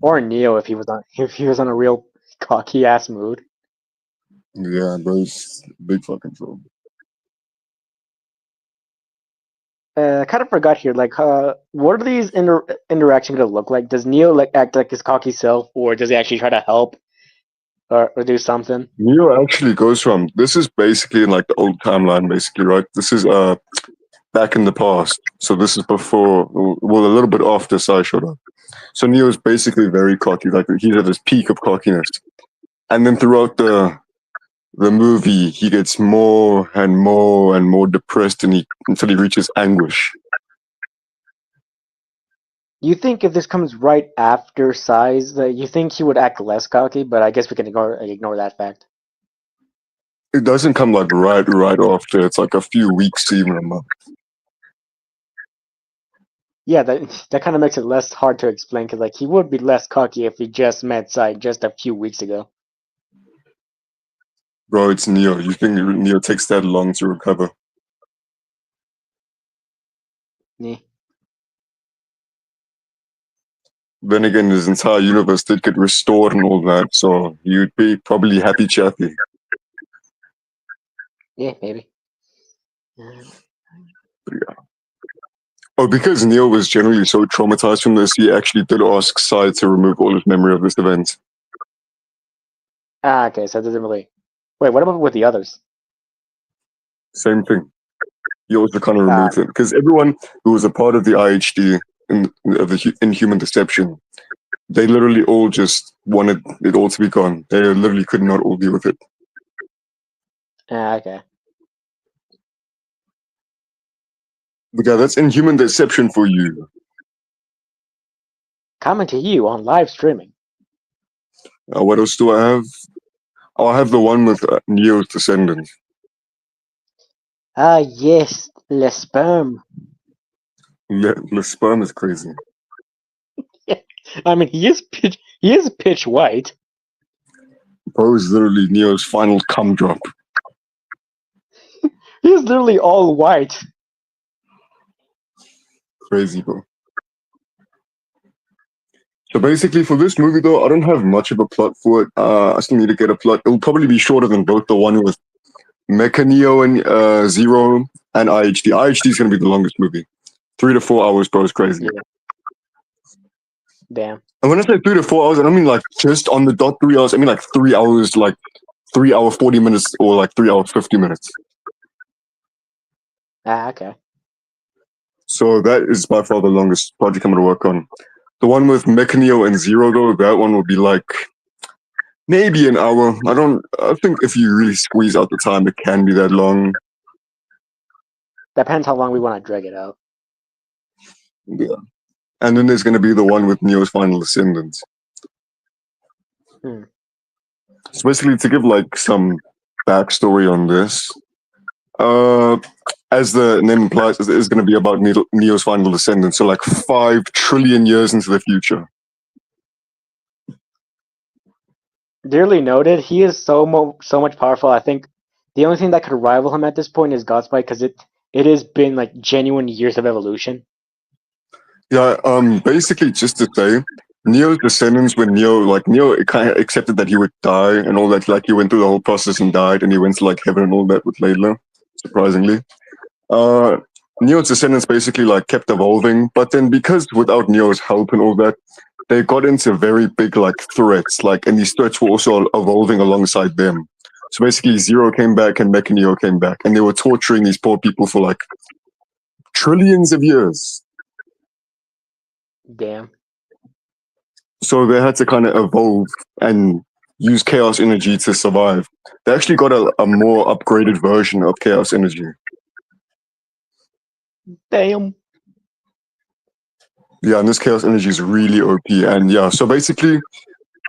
Or Neo if he was on a real cocky ass mood. Yeah, bro, it's big fucking troll. I kind of forgot here. Like, what are these interactions gonna look like? Does Neo like act like his cocky self, or does he actually try to help or do something? Neo actually goes from this is basically in like the old timeline, basically, right? This is back in the past. So this is before, well, a little bit after Sai showed up. So Neo is basically very cocky, like he's at his peak of cockiness. And then throughout the movie, he gets more and more and more depressed, and until he reaches anguish. You think if this comes right after Size, you think he would act less cocky? But I guess we can ignore that fact. It doesn't come like right after. It's like a few weeks, even a month. Yeah, that kind of makes it less hard to explain because like he would be less cocky if he just met Sai just a few weeks ago. Bro, it's Neo. You think Neo takes that long to recover? Yeah. Then again, his entire universe did get restored and all that, so you'd be probably happy chappy. Yeah, maybe. But yeah. Oh, because Neo was generally so traumatized from this, he actually did ask Sai to remove all his memory of this event. Ah, okay, so it doesn't really. Wait, what about with the others? Same thing. He also kind of removed it because everyone who was a part of the IHD of the Inhuman Deception, they literally all just wanted it all to be gone. They literally could not all deal with it. Ah, okay. But yeah, that's Inhuman Deception for you. Coming to you on live streaming. What else do I have? Oh, I have the one with Neo's descendants. Ah, yes, Le Sperm. The sperm is crazy. I mean, he is pitch white. Bro is literally Neo's final cum drop. He's literally all white. Crazy, bro. So basically, for this movie, though, I don't have much of a plot for it. I still need to get a plot. It'll probably be shorter than both the one with Mecha Neo and Zero and IHD. IHD is going to be the longest movie. 3 to 4 hours, bro, is crazy. Yeah. Damn. And when I say 3 to 4 hours, I don't mean like just on the dot 3 hours. I mean like 3 hours, like 3 hour 40 minutes or like 3 hour 50 minutes. Ah, okay. So that is by far the longest project I'm going to work on. The one with Mecha Neo and Zero, though, that one will be like maybe an hour. I think if you really squeeze out the time, it can be that long. Depends how long we want to drag it out. Yeah. And then there's going to be the one with Neo's final descendants. Hmm. So basically, to give like some backstory on this, as the name implies, it's going to be about Neo's final descendants. So like 5 trillion years into the future. Dearly noted. He is so much powerful. I think the only thing that could rival him at this point is Godspite because it has been like genuine years of evolution. Yeah, basically just to say, Neo's descendants, when Neo kind of accepted that he would die and all that, like he went through the whole process and died and he went to like heaven and all that with Layla, surprisingly. Neo's descendants basically like kept evolving, but then because without Neo's help and all that, they got into very big like threats, like, and these threats were also evolving alongside them. So basically Zero came back and Mecha Neo came back and they were torturing these poor people for like trillions of years. Damn. So they had to kind of evolve and use chaos energy to survive. They actually got a more upgraded version of chaos energy. Damn. Yeah, and this chaos energy is really OP. And yeah, so basically,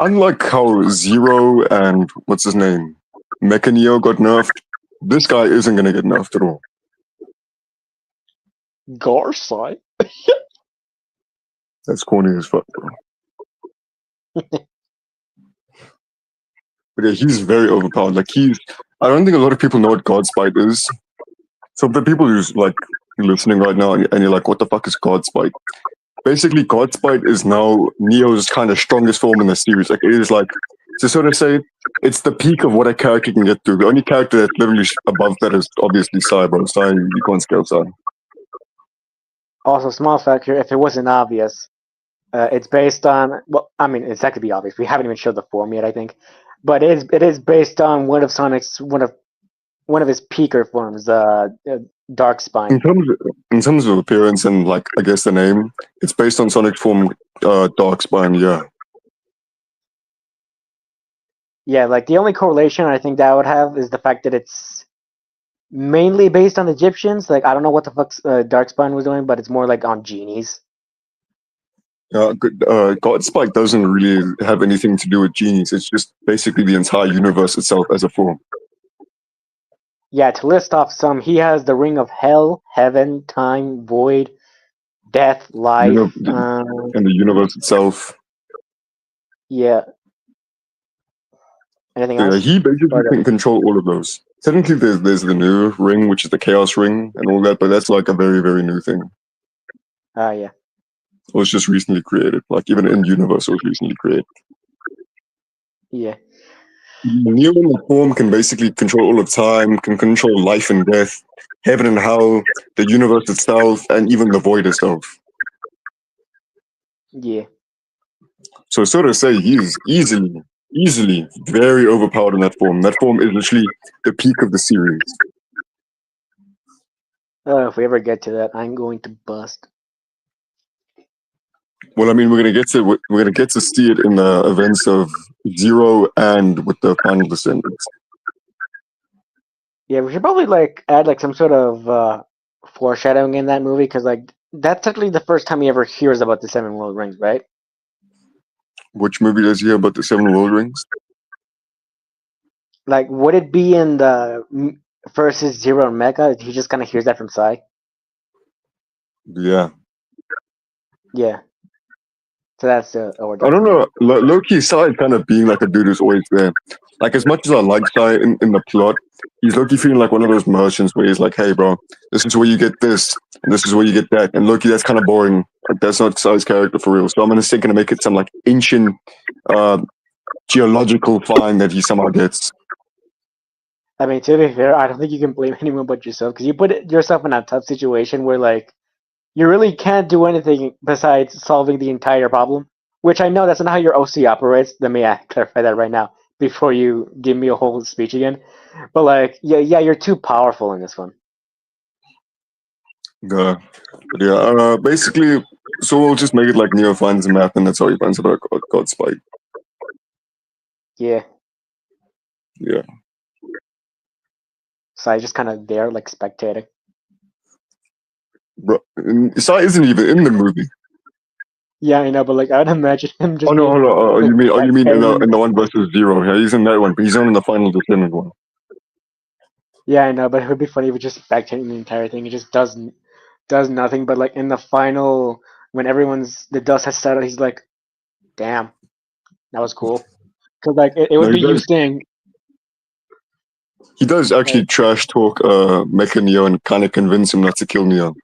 unlike how Zero and what's his name, Mecha Neo got nerfed, this guy isn't gonna get nerfed at all. Garside. That's corny as fuck, bro. But yeah, he's very overpowered. Like I don't think a lot of people know what Godspite is. So the people who's like listening right now and you're like, what the fuck is Godspite? Basically, Godspite is now Neo's kind of strongest form in the series. Like it is like to sort of say it's the peak of what a character can get to. The only character that's literally above that is obviously Sai, bro. Sai, you can't scale Sai. Also, small factor, if it wasn't obvious, it's based on. Well, I mean, it's not to be obvious. We haven't even showed the form yet, I think, but it is based on one of Sonic's one of his peaker forms, Dark Spine. In terms of appearance and like I guess the name, it's based on Sonic's form, Dark Spine. Yeah. Yeah, like the only correlation I think that would have is the fact that it's mainly based on Egyptians. Like I don't know what the fuck Darkspine was doing, but it's more like on genies. Godspike doesn't really have anything to do with genies. It's just basically the entire universe itself as a form. Yeah, to list off some, he has the Ring of Hell, Heaven, Time, Void, Death, Life. And the universe itself. Yeah. Anything Yeah, else? he basically can control all of those. Technically, there's the new ring, which is the Chaos Ring and all that, but that's like a very, very new thing. Yeah. It was just recently created. Like even in universe, it was recently created. Yeah. Neo in the form can basically control all of time, can control life and death, heaven and hell, the universe itself, and even the void itself. Yeah. So to say, he's easily very overpowered in that form. That form is literally the peak of the series. If we ever get to that, I'm going to bust. Well, I mean, we're gonna get to see it in the events of Zero and with the Final Descendants. Yeah, we should probably like add like some sort of foreshadowing in that movie because like that's technically the first time he ever hears about the Seven World Rings, right? Which movie does he hear about the Seven World Rings? Like, would it be in the versus Zero and Mega? He just kind of hears that from Sai. Yeah. Yeah. So that's the order. I don't know. Low-key, Sai kind of being like a dude who's always there. Like, as much as I like Sai in the plot, he's Loki feeling like one of those merchants where he's like, hey, bro, this is where you get this, and this is where you get that. And Loki, that's kind of boring. Like, that's not Sai's character for real. So I'm going to make it some like ancient geological find that he somehow gets. I mean, to be fair, I don't think you can blame anyone but yourself because you put yourself in a tough situation where like you really can't do anything besides solving the entire problem. Which I know that's not how your OC operates. Let me clarify that right now before you give me a whole speech again. But like, yeah, you're too powerful in this one. Basically, so we'll just make it like Neo finds a map, and that's how he finds out about Godspite. Yeah. Yeah. So I just kind of there, like spectating. Bro, Sai isn't even in the movie. Yeah, I know, but like I'd imagine him just. Oh no, hold on. You mean in in the one versus Zero? Yeah, he's in that one, but he's not in the Final Descendant one. Yeah, I know, but it would be funny if it just spectating the entire thing. It just does nothing. But like in the final, when the dust has settled, he's like, "Damn, that was cool." Because like it would be you saying. He does actually trash talk Mecha Neo and kind of convince him not to kill Neo.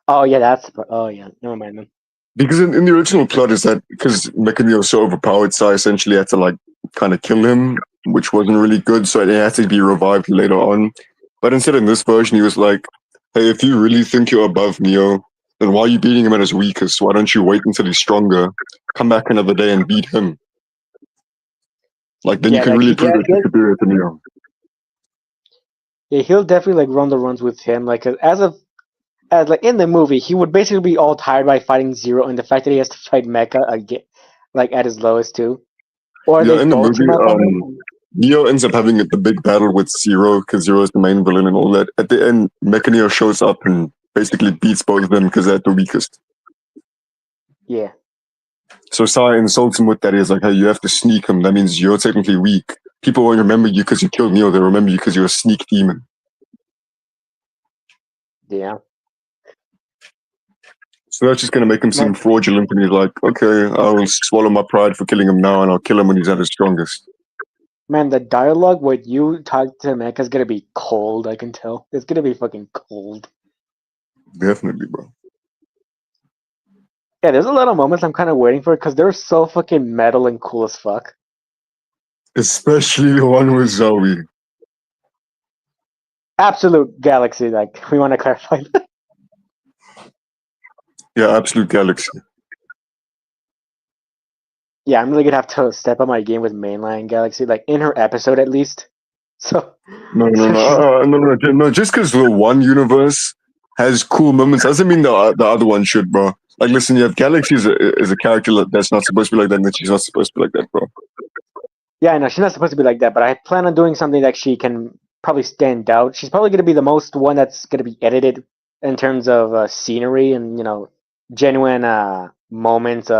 Oh yeah, never mind then. Because in the original plot is that because Mecha Neo is so overpowered, Sai essentially had to like kind of kill him, which wasn't really good. So it had to be revived later on. But instead, in this version, he was like, "Hey, if you really think you're above Neo, then why are you beating him at his weakest? Why don't you wait until he's stronger, come back another day and beat him? Like then you can really prove that you're superior to Neo." Yeah, he'll definitely like run the runs with him. Like as as like in the movie, he would basically be all tired by fighting Zero, and the fact that he has to fight Mecha again, like at his lowest too, or Yeah, they in the both team movie, up on him. Neo ends up having the big battle with Zero because Zero is the main villain and all that. At the end, Mecha Neo shows up and basically beats both of them because they're the weakest. Yeah, So Sai insults him with that. He's like, hey, you have to sneak him. That means you're technically weak. People won't remember you because you killed Neo. They remember you because you're a sneak demon. yeah. So that's just going to make him seem Man, fraudulent. And he's like, okay, I'll swallow my pride for killing him now and I'll kill him when he's at his strongest. man, the dialogue with you talk to Mecha's gonna be cold. I can tell. It's gonna be fucking cold. Definitely, bro. Yeah, there's a lot of moments I'm kind of waiting for because they're so fucking metal and cool as fuck. Especially the one with Zoe. Absolute Galaxy, like we want to clarify that. Yeah, Absolute Galaxy. Yeah, I'm really gonna have to step up my game with Mainline Galaxy, like in her episode at least. So No. Just because the one universe has cool moments doesn't mean the other one should, bro. Like, listen, you have Galaxy is a character that's not supposed to be like that, and then she's not supposed to be like that, bro. yeah, I know she's not supposed to be like that, but I plan on doing something that she can probably stand out. She's probably gonna be the most one that's gonna be edited in terms of scenery and genuine moments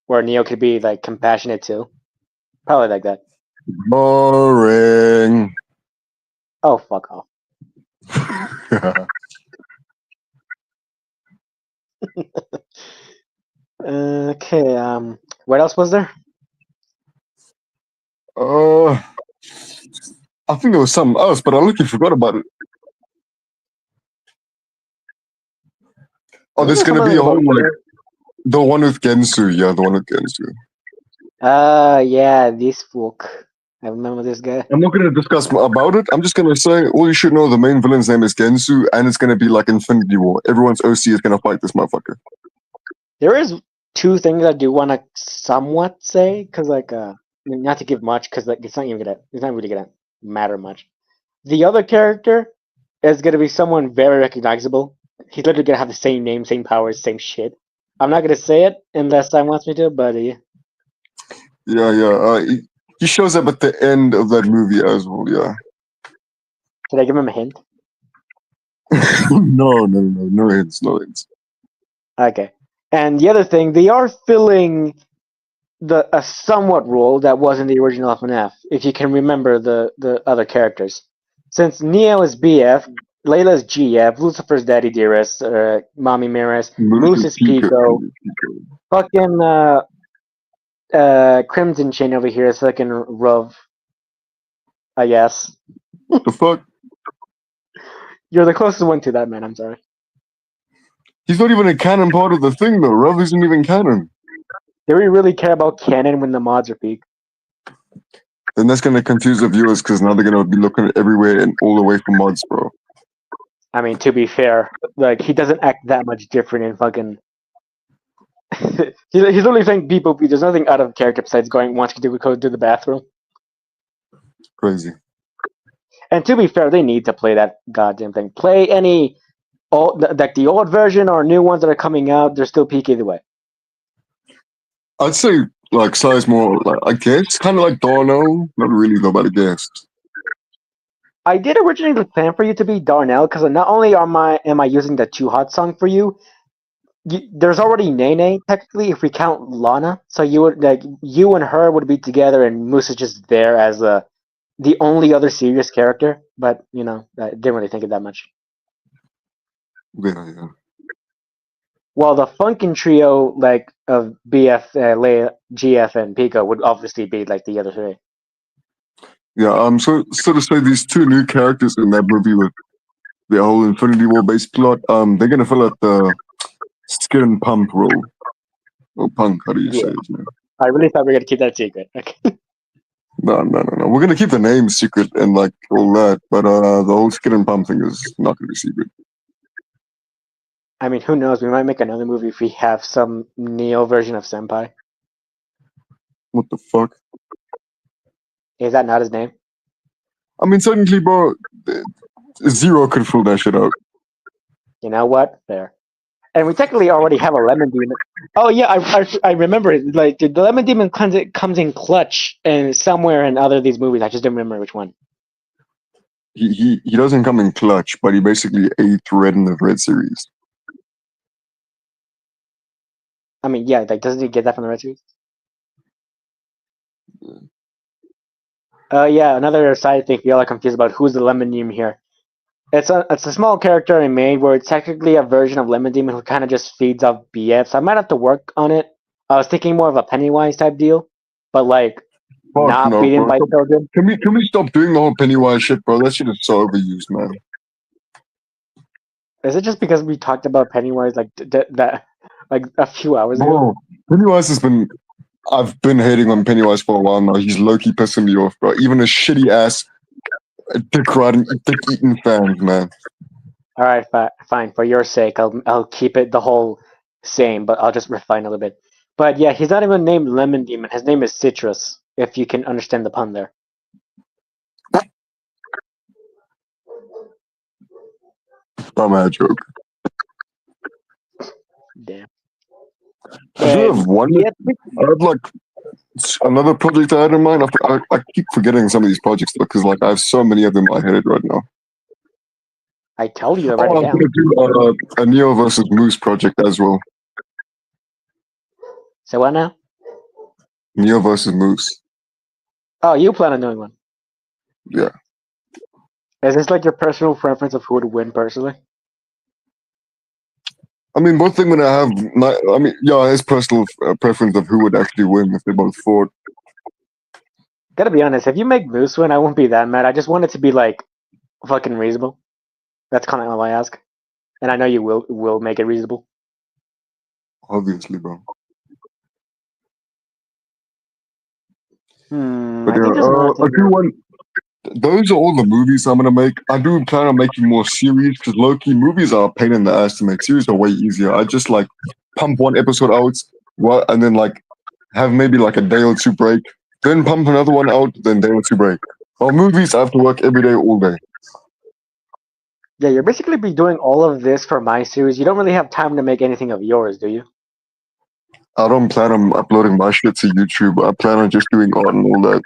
where Neo could be like compassionate too. Probably like that. Boring. Oh, fuck off. Okay. What else was there? I think there was something else, but I literally forgot about it. Oh, there's gonna be a whole like the one with Gensu. Yeah, the one with Gensu. Yeah, this book. I remember this guy. I'm not gonna discuss about it. I'm just gonna say all you should know: the main villain's name is Gensu, and it's gonna be like Infinity War. Everyone's OC is gonna fight this motherfucker. There is two things I do want to somewhat say, because not to give much, because like it's not really gonna matter much. The other character is gonna be someone very recognizable. He's literally gonna have the same name, same powers, same shit. I'm not gonna say it unless Sam wants me to, but yeah. Yeah. He shows up at the end of that movie as well. Yeah. Should I give him a hint? No hints. Okay. And the other thing, they are filling a somewhat role that was in the original FNF, if you can remember the other characters. Since Neo is BF, Layla's GF, Lucifer's Daddy Dearest, Mommy Miras, Moose is Pico, fucking Crimson Chain over here is fucking Ruv, I guess. The fuck? You're the closest one to that, man, I'm sorry. He's not even a canon part of the thing, though. Ruv isn't even canon. Do we really care about canon when the mods are peak? Then that's gonna confuse the viewers because now they're gonna be looking everywhere and all the way for mods, bro. I mean, to be fair, like he doesn't act that much different in fucking. he's only saying people. There's nothing out of character besides going once to go to the bathroom. Crazy. And to be fair, they need to play that goddamn thing. Play any like the old version or new ones that are coming out. They're still peak either way. I'd say like size more like I guess kind of like Darnell. Not really though, but I guess. I did originally plan for you to be Darnell because not only am I using the Too Hot song for you, there's already Nene technically if we count Lana. So you and her would be together, and Moose is just there as the only other serious character. But I didn't really think of that much. Yeah. Well, the Funkin' trio like of BF, Leia, GF, and Pico would obviously be like the other three. Yeah. So to say these two new characters in that movie with their whole Infinity War based plot, they're gonna fill out the skin pump role. Or punk, how do you say it, man? I really thought we were gonna keep that secret. Okay. No. We're gonna keep the name secret and like all that, but the whole skin and pump thing is not gonna be secret. I mean, who knows? We might make another movie if we have some Neo version of Senpai. What the fuck? Is that not his name? I mean, technically, bro, Zero could fill that shit out. You know what? Fair. And we technically already have a lemon demon. Oh yeah, I remember it. Like the lemon demon comes in clutch and somewhere in other of these movies. I just don't remember which one. He doesn't come in clutch, but he basically ate Red in the Red series. I mean, yeah, like doesn't he get that from the Red series? Yeah, another side thing. If y'all are confused about who's the lemon demon here, it's a small character I made where it's technically a version of Lemon Demon who kind of just feeds off BF. So I might have to work on it. I was thinking more of a Pennywise type deal, but like Fuck not no, feeding bro. by children. Can we stop doing the whole Pennywise shit, bro? That shit is so overused, man. Is it just because we talked about Pennywise like that like a few hours ago? Bro, Pennywise has been. I've been hating on Pennywise for a while now. He's low-key pissing me off, bro. Even a shitty ass dick eating fan, man. All right, fine. For your sake, I'll keep it the whole same, but I'll just refine a little bit. But yeah, he's not even named Lemon Demon. His name is Citrus. If you can understand the pun there. Dumbass joke. Damn. I do have one. Yeah, I have like another project I had in mind. I keep forgetting some of these projects because like I have so many of them in my head right now. I told you to Oh, write it I'm down. gonna do a Neo versus Moose project as well. So what now? Neo versus Moose. Oh, you plan on doing one. Yeah. Is this like your personal preference of who would win personally? I mean, both things gonna have. I mean, yeah, his personal preference of who would actually win if they both fought. Gotta be honest, if you make Moose win, I won't be that mad. I just want it to be like fucking reasonable. That's kind of all I ask, and I know you will make it reasonable. Obviously, bro. But I think there's more. I do want. Those are all the movies I'm gonna make. I do plan on making more series because low-key movies are a pain in the ass to make. Series are way easier. I just like pump one episode out, and then like have maybe like a day or two break, then pump another one out, then day or two break. Well, movies I have to work every day, all day. Yeah, you're basically be doing all of this for my series. You don't really have time to make anything of yours, do you? I don't plan on uploading my shit to YouTube. I plan on just doing art and all that.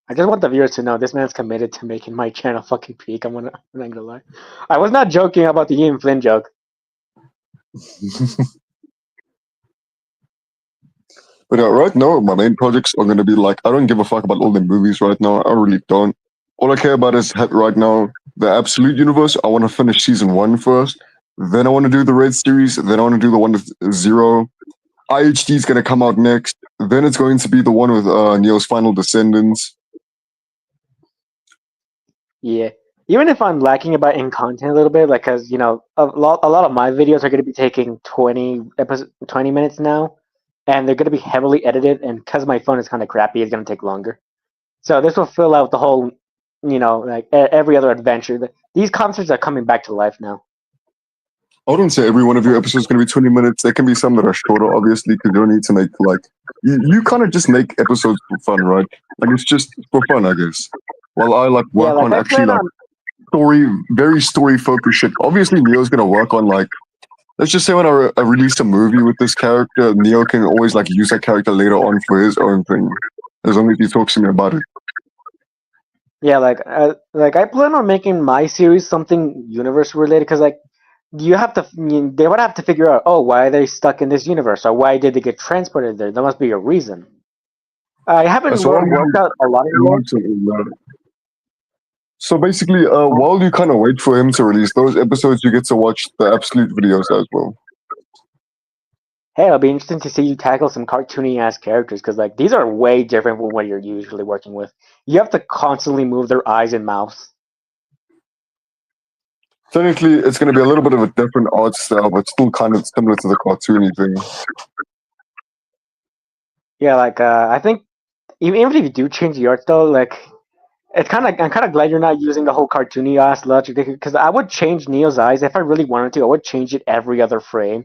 I just want the viewers to know this man's committed to making my channel fucking peak. I'm not gonna lie. I was not joking about the Ian Flynn joke. But right now, my main projects are going to be like, I don't give a fuck about all the movies right now. I really don't. All I care about is right now the Absolute Universe. I want to finish season 1 first. Then I want to do the Red series. Then I want to do the one with Zero. IHD is going to come out next. Then it's going to be the one with Neo's Final Descendants. Yeah. Even if I'm lacking about in content a little bit, like, cause you know, a lot of my videos are gonna be taking 20 minutes now, and they're gonna be heavily edited. And because my phone is kind of crappy, it's gonna take longer. So this will fill out the whole, you know, like every other adventure. These concerts are coming back to life now. I wouldn't say every one of your episodes is going to be 20 minutes. There can be some that are shorter, obviously, because you don't need to make like you kind of just make episodes for fun, right? Like it's just for fun, I guess. While I like work on actually like very story focused shit. Obviously, Neo's gonna work on like, let's just say when I release a movie with this character, Neo can always like use that character later on for his own thing, as long as he talks to me about it. Yeah, like I plan on making my series something universe related because like you have to they would have to figure out, oh, why are they stuck in this universe or why did they get transported there? There must be a reason. I haven't worked out a lot of it. So basically, while you kind of wait for him to release those episodes, you get to watch the Absolute videos as well. Hey, it'll be interesting to see you tackle some cartoony ass characters because like these are way different from what you're usually working with. You have to constantly move their eyes and mouths. Technically, it's going to be a little bit of a different art style, but still kind of similar to the cartoony thing. Yeah, like I think even if you do change the art style, like I'm kind of glad you're not using the whole cartoony ass logic because I would change Neo's eyes if I really wanted to. I would change it every other frame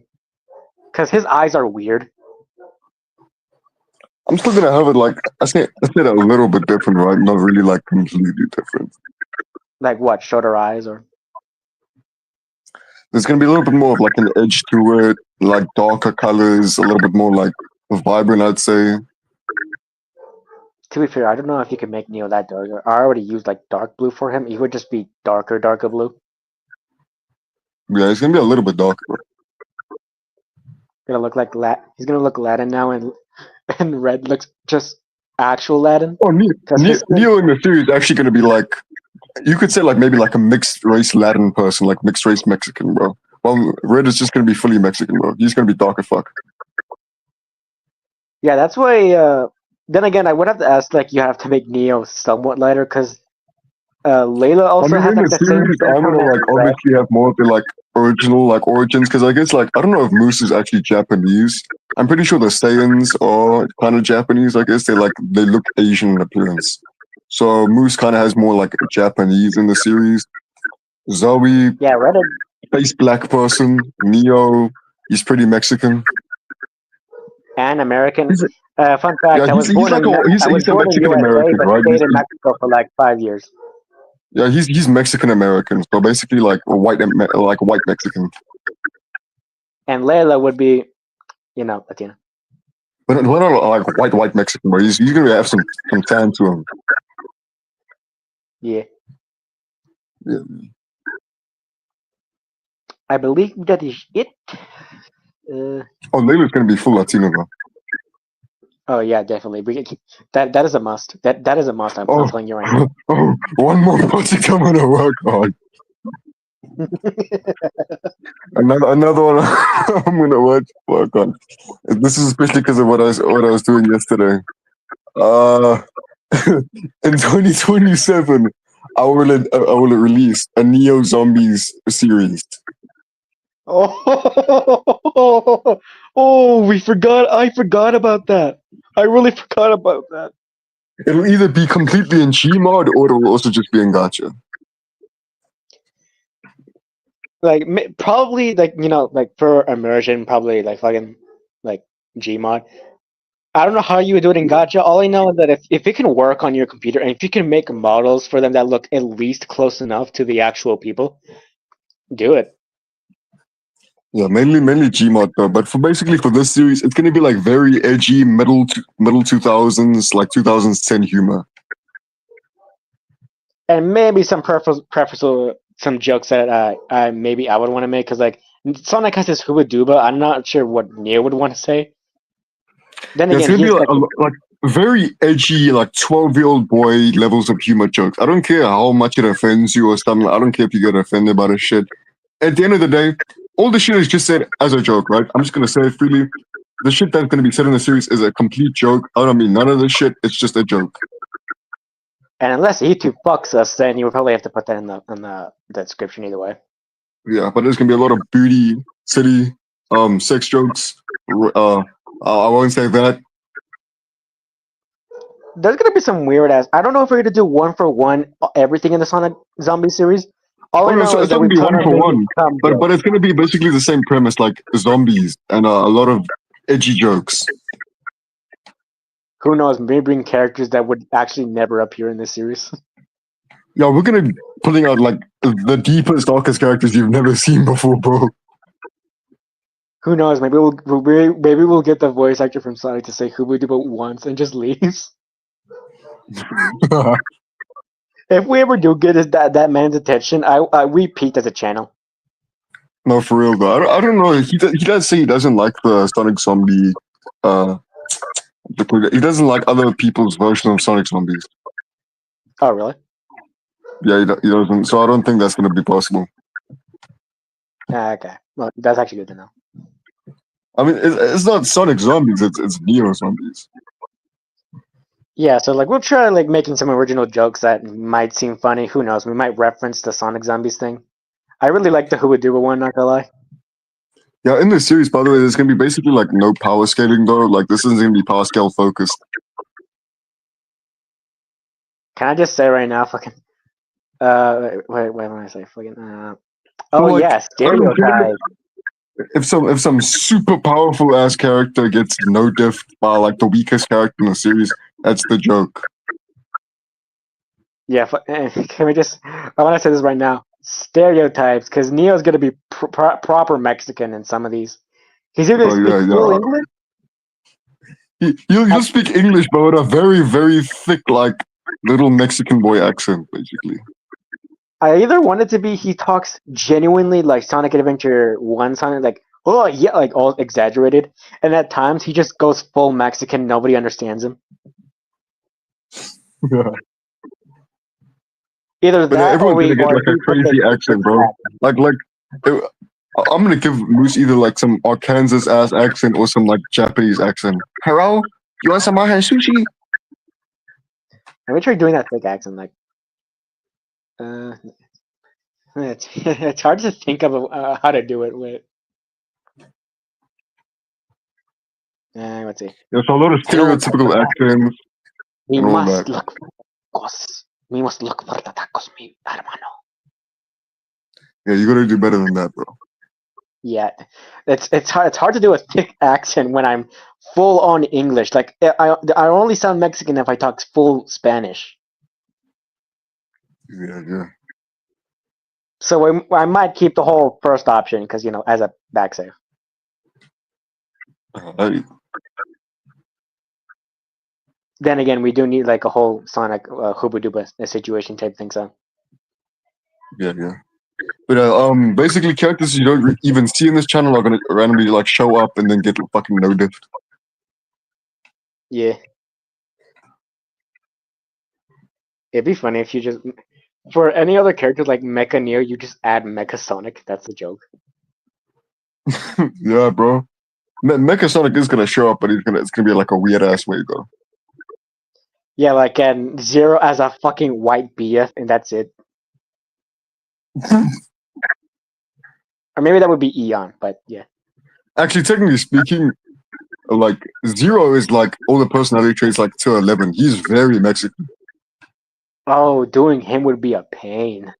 because his eyes are weird. I'm still gonna have it like I said a little bit different, right? Not really like completely different. Like what? Shorter eyes or? There's gonna be a little bit more of like an edge to it, like darker colors, a little bit more like vibrant, I'd say. To be fair, I don't know if you can make Neo that dark. I already used like dark blue for him. He would just be darker blue. Yeah, it's gonna be a little bit darker. Gonna look like He's gonna look Latin now, and and red looks just actual Latin. Oh, Neo in the series is actually gonna be like, you could say like maybe like a mixed race Latin person, like mixed race Mexican, bro. Well, Red is just gonna be fully Mexican, bro. He's gonna be dark as fuck. Yeah, that's why. Then again, I would have to ask, like, you have to make Neo somewhat lighter, because Layla also I has mean, in like the the same series, I'm gonna temperament like as Red. obviously have more of the like original like origins, because I guess like I don't know if Moose is actually Japanese. I'm pretty sure the Saiyans are kind of Japanese. I guess they look Asian in appearance. So Moose kind of has more like Japanese in the series. Zoe, Yeah, Red. face black person. Neo, he's pretty Mexican. And American. He's Fun fact: Yeah, I was born in he's a USA, Mexican American, but right? stayed in Mexico for like 5 years. Yeah, he's Mexican American, so basically like a white Mexican. And Layla would be, Latina. But not like white Mexican, but he's gonna have some tan to him. Yeah. Yeah. I believe that is it. Oh, Layla's gonna be full Latino though. Oh yeah, definitely. That is a must. That is a must. I'm telling you right now. Oh, one more project I'm gonna work on. Another one I'm gonna work on. This is especially because of what I was doing yesterday. In 2027, I will release a Neo Zombies series. Oh, we forgot. I forgot about that. I really forgot about that. It'll either be completely in Gmod or it'll also just be in Gacha. Like probably like for immersion, probably like fucking like Gmod. I don't know how you would do it in Gacha. All I know is that if it can work on your computer and if you can make models for them that look at least close enough to the actual people, do it. Yeah, mainly Gmod though. But for this series, it's gonna be like very edgy middle 2000s, like 2010 humor, and maybe some some jokes that maybe I would want to make, because like Sonic has this Huba I'm not sure what Neo would want to say. Then it's again, gonna he's be like very edgy, like 12-year-old boy levels of humor jokes. I don't care how much it offends you or something. I don't care if you get offended by this shit. At the end of the day, all the shit is just said as a joke, right? I'm just gonna say it freely. The shit that's gonna be said in the series is a complete joke. I don't mean none of this shit. It's just a joke. And unless YouTube fucks us, then you would probably have to put that in the description either way. Yeah, but there's gonna be a lot of booty, city, sex jokes. I won't say that. There's gonna be some weird ass. I don't know if we're gonna do one for one everything in the Sonic Zombie series. All I know is it's that gonna be one for one, but it's gonna be basically the same premise, like zombies and a lot of edgy jokes. Who knows? Maybe bring characters that would actually never appear in this series. Yeah, we're gonna be putting out like the deepest, darkest characters you've never seen before, bro. Who knows? Maybe we'll get the voice actor from Sonic to say Huba once and just leaves. If we ever do get that man's attention, we peaked as a channel. No, for real though. I don't know. He does say he doesn't like the Sonic Zombie. He doesn't like other people's version of Sonic Zombies. Oh, really? Yeah, he doesn't. So I don't think that's gonna be possible. Okay. Well, that's actually good to know. I mean, it's not Sonic Zombies. It's Neo Zombies. Yeah, so like we'll try like making some original jokes that might seem funny. Who knows? We might reference the Sonic Zombies thing. I really like the Huba one, not gonna lie. Yeah, in this series, by the way, there's gonna be basically like no power scaling though. Like this isn't gonna be power scale focused. Can I just say right now, fucking wait, what am I say? Fucking So, like, yeah, stereotype. If some super powerful ass character gets no diff by like the weakest character in the series, that's the joke. Yeah, can we just? I want to say this right now. Stereotypes, because Neo's gonna be proper Mexican in some of these. He's either gonna Oh speak yeah, full yeah. English. He'll speak English, but with a very, very thick, like little Mexican boy accent, basically. I either want it to be he talks genuinely like Sonic Adventure 1 Sonic, like, oh yeah, like all exaggerated, and at times he just goes full Mexican, nobody understands him. Yeah. Either But that or everyone's gonna get or like a crazy accent, bro. Like, I'm gonna give Moose either like some Arkansas ass accent or some like Japanese accent. Hello, you want some Mahan sushi? Let me try doing that fake accent, like, it's hard to think of how to do it with. Let's see. There's a lot of Hello, stereotypical accents we and all must that. look for tacos. We must look for the tacos, mi hermano. Yeah, you gotta do better than that, bro. Yeah, it's hard to do a thick accent when I'm full on English. Like I only sound Mexican if I talk full Spanish. Yeah, yeah. So I might keep the whole first option because as a back save. Hey, Then again, we do need like a whole Sonic Hooba Dooba situation type thing. So yeah, yeah. But basically, characters you don't even see in this channel are gonna randomly like show up and then get fucking no diffed. yeah, it'd be funny if you just for any other character like Mecha Neo, you just add Mecha Sonic. That's the joke. Yeah, bro. Mecha Sonic is gonna show up, but it's gonna be like a weird ass way though. Yeah, like Zero as a fucking white BF, and that's it. Or maybe that would be Eon, but yeah. Actually, technically speaking, like Zero is like all the personality traits like to 11. He's very Mexican. Oh, doing him would be a pain.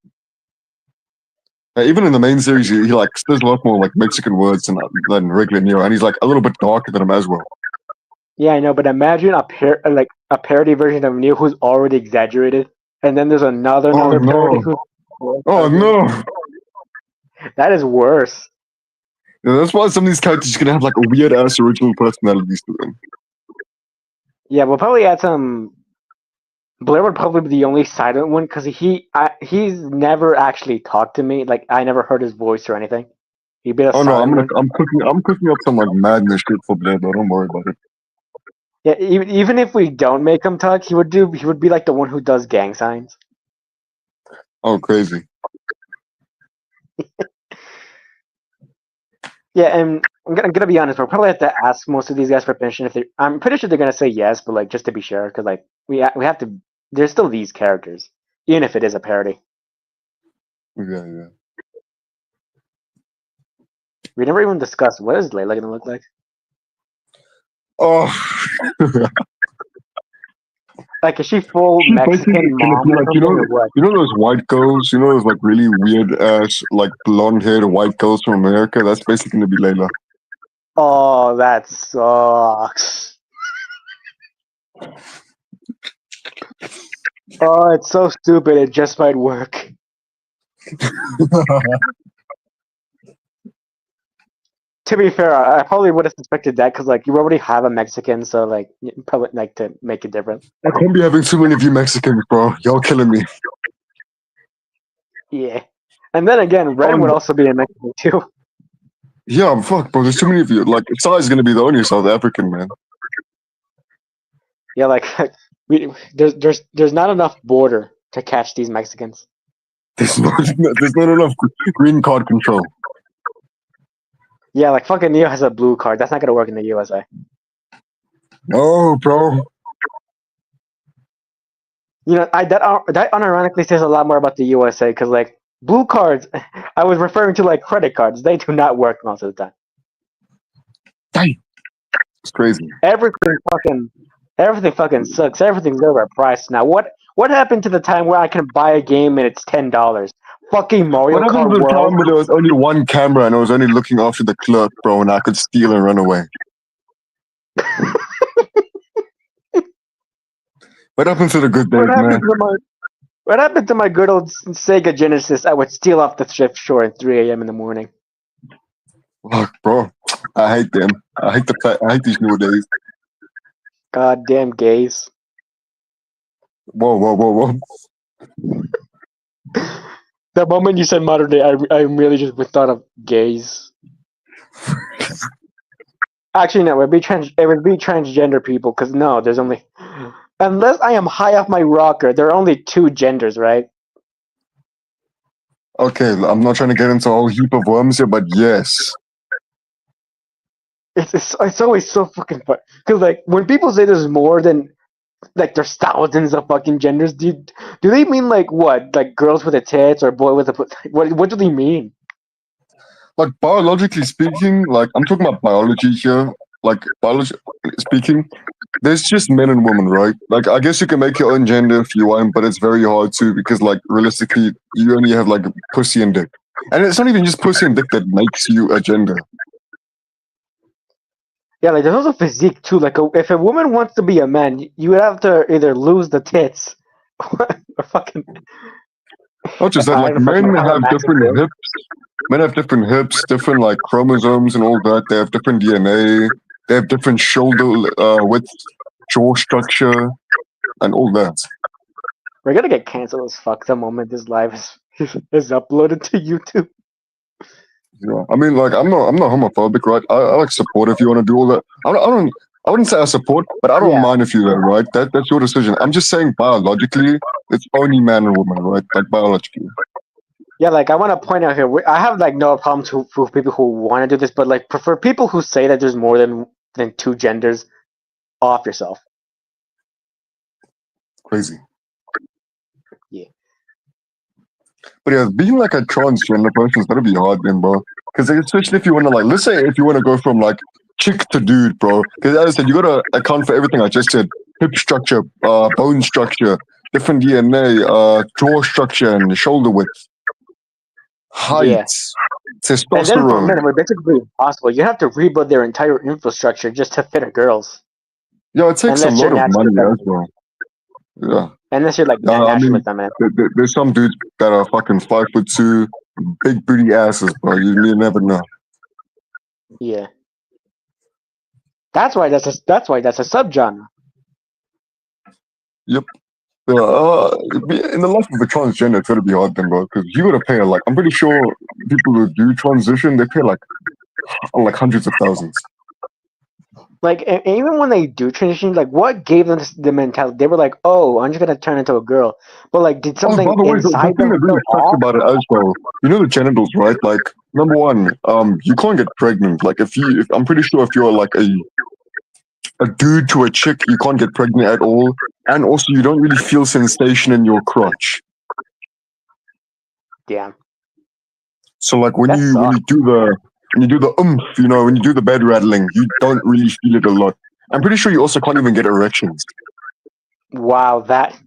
Even in the main series, he like there's a lot more like Mexican words than regular Neo, and he's like a little bit darker than him as well. Yeah, I know, but imagine a parody version of Neo who's already exaggerated, and then there's another Oh parody no! who's Oh no! that is worse. Yeah, that's why some of these characters are gonna have like a weird ass original personalities to them. Yeah, we'll probably add some. Blair would probably be the only silent one because he's never actually talked to me. Like I never heard his voice or anything. He'd be a Oh no, silent one. I'm cooking up some like madness shit for Blair, though. Don't worry about it. Yeah, even if we don't make him talk, he would be like the one who does gang signs. Oh, crazy. Yeah, and I'm gonna be honest. We'll probably have to ask most of these guys for permission. I'm pretty sure they're gonna say yes, but like just to be sure, because like we have to. There's still these characters, even if it is a parody. Yeah, yeah. We never even discussed what is Layla gonna look like. Oh. Like, is she full She's Mexican basically gonna mom be or like, something, or what? you know those white girls, you know those like really weird ass like blonde haired white girls from America. That's basically gonna be Layla. Oh, that sucks. Oh, it's so stupid. It just might work. To be fair, I probably would have suspected that because like you already have a Mexican, so like you probably like to make it different. I can't be having too many of you Mexicans, bro. Y'all killing me. Yeah, and then again, Ren would also be a Mexican too. Yeah, I'm fucked, bro. There's too many of you. Like, Sai is gonna be the only South African man. Yeah, like there's not enough border to catch these Mexicans. There's not enough green card control. Yeah, like fucking Neo has a blue card. That's not gonna work in the USA. No, bro. You know, that unironically says a lot more about the USA because like blue cards, I was referring to like credit cards. They do not work most of the time. Dang. It's crazy. Everything fucking sucks. Everything's overpriced now. What happened to the time where I can buy a game and it's $10? Fucking Mario What happened Kart to the World. time where there was only one camera and I was only looking after the clerk, bro, and I could steal and run away? What happened to the good days, What happened man? to What happened to my good old Sega Genesis? I would steal off the thrift store at 3 a.m. in the morning. Fuck, bro. I hate them. I hate these nowadays. Goddamn gays. Whoa. The moment you said modern day, I really just thought of gays. Actually, no, it would be transgender people, because no, there's only... Unless I am high off my rocker, there are only two genders, right? Okay, I'm not trying to get into a whole heap of worms here, but yes. It's always so fucking fun. Because, like, when people say there's more than... Like, there's thousands of fucking genders, do they mean, like, what? Like, girls with a tits or boy with a... What do they mean? Like, biologically speaking, like, I'm talking about biology here. Like, biology speaking, there's just men and women, right? Like, I guess you can make your own gender if you want, but it's very hard to because, like, realistically, you only have, like, pussy and dick. And it's not even just pussy and dick that makes you a gender. Yeah, like, there's also physique, too. Like, if a woman wants to be a man, you would have to either lose the tits or fucking... Not just that, like, men have different hips. Men have different hips, different, like, chromosomes and all that. They have different DNA. They have different shoulder width, jaw structure, and all that. We're gonna get canceled as fuck the moment this live is uploaded to YouTube. Yeah, I mean, like, I'm not homophobic, right? I like support if you want to do all that. I wouldn't say I support, but I don't Yeah. mind if you do, right? That's your decision. I'm just saying biologically, it's only man and woman, right? Like biologically. Yeah, like, I want to point out here, I have, like, no problems with people who want to do this, but, like, for people who say that there's more than two genders, off yourself. Crazy. Yeah. But yeah, being like a transgender person is gonna be hard then, bro. Because especially if you want to, like, let's say if you want to go from like chick to dude, bro. Because as I said, you gotta account for everything I just said: hip structure, bone structure, different DNA, jaw structure, and shoulder width, height, Yeah. And then for testosterone. men, it's basically impossible. You have to rebuild their entire infrastructure just to fit a girl's. Yeah, it takes Unless a lot you're of natural money as feminine. well. Yeah. Unless you're, like, I naturally mean, feminine. there's some dudes that are fucking 5'2", big booty asses, bro. You never know. Yeah. That's why that's a subgenre. Yep. In the life of a transgender, it's gonna be hard then, bro. Because you gotta pay like I'm pretty sure people who do transition they pay like hundreds of thousands. Like, and even when they do transition, like, what gave them the mentality? They were like, "Oh, I'm just gonna turn into a girl." But, like, did something by the way, the inside thing them that really go sucks off? about it as well, you know the genitals, right? Like number one, you can't get pregnant. Like if I'm pretty sure if you're like a dude to a chick, you can't get pregnant at all, and also you don't really feel sensation in your crotch. Yeah. So like when That you sucks. do the you know, when you do the bed rattling, you don't really feel it a lot. I'm pretty sure you also can't even get erections. Wow, that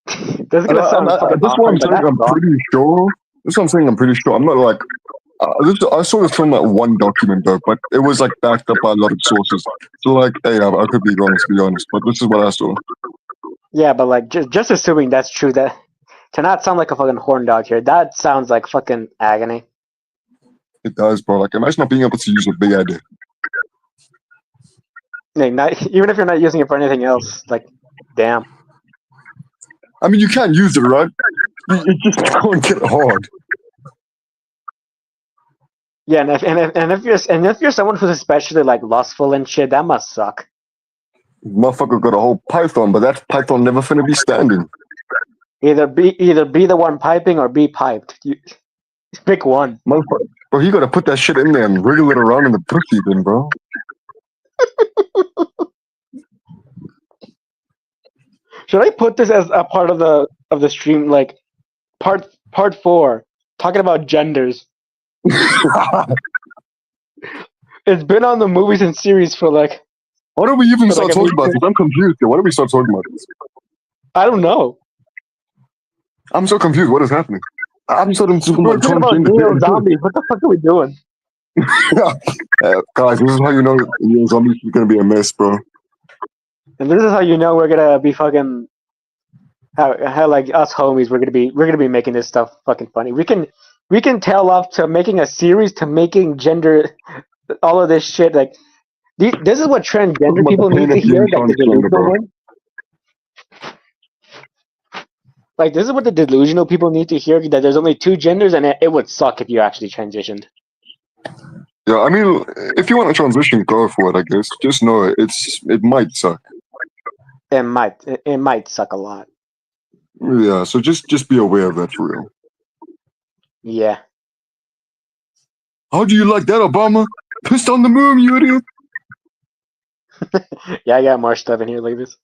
this is gonna sound fucking That's why I'm awkward, but saying that's I'm pretty sure. That's what I'm saying. I'm pretty sure. I'm not like. I saw this from like one document though, but it was like backed up by a lot of sources. So like, hey, I could be wrong to be honest, but this is what I saw. Yeah, but like just assuming that's true, that to not sound like a fucking horn dog here, that sounds like fucking agony. It does, bro. Like, imagine not being able to use a big idea. Like, not, even if you're not using it for anything else, like, damn. I mean, you can use it, right? You just can't get hard. Yeah, and if you're someone who's especially like lustful and shit, that must suck. Motherfucker got a whole python, but that python never finna be standing. Either be the one piping or be piped. You pick one. Motherfucker, bro, you gotta put that shit in there and wriggle it around in the pussy, then, bro. Should I put this as a part of the stream, like part 4, talking about genders? It's been on the movies and series for like. Why don't we even start talking about this? I'm confused. Why don't we start talking about this? I don't know. I'm so confused. What is happening? I'm so confused. We're talking about Neo Zombies. What the fuck are we doing? Guys, this is how you know Neo Zombies is gonna be a mess, bro. And this is how you know we're gonna be fucking how like us homies we're gonna be making this stuff fucking funny. We can tail off to making a series to making gender all of this shit like this is what Talking transgender about the people pain need to of being hear that the transgender, delusional bro. one. Like this is what the delusional people need to hear that there's only two genders and it would suck if you actually transitioned. Yeah, I mean, if you want to transition, go for it. I guess just know it might suck. It might suck a lot. Yeah, so just be aware of that for real. Yeah. How do you like that, Obama? Pissed on the moon, you idiot. Yeah, I got more stuff in here like this.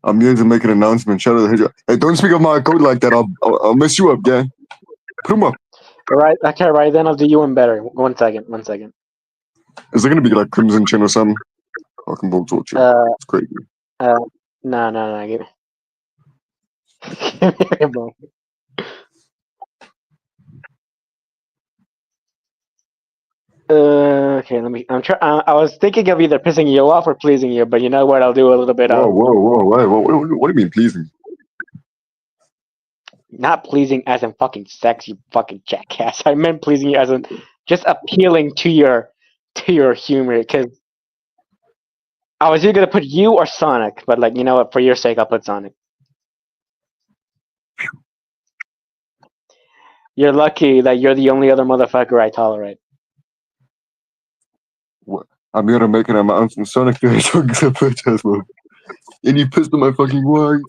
I'm going to make an announcement. Shout out to Hijab. Hey, don't speak of my code like that. I'll mess you up, gang. Put him up. Alright, okay, right then I'll do you one better. One second. Is there gonna be like Crimson Chin or something? Fucking bull torture. It's crazy. No, give me a moment. Okay, let me. I was thinking of either pissing you off or pleasing you, but you know what? I'll do a little bit Whoa, of what do you mean pleasing? not pleasing as in fucking sex, you fucking jackass. I meant pleasing you as in just appealing to your humor. Because I was either gonna put you or Sonic, but like you know what? For your sake, I'll put Sonic. You're lucky that you're the only other motherfucker I tolerate. I'm gonna make an announcement. Sonic the Hedgehog is a bitch as well. And you pissed on my fucking wife.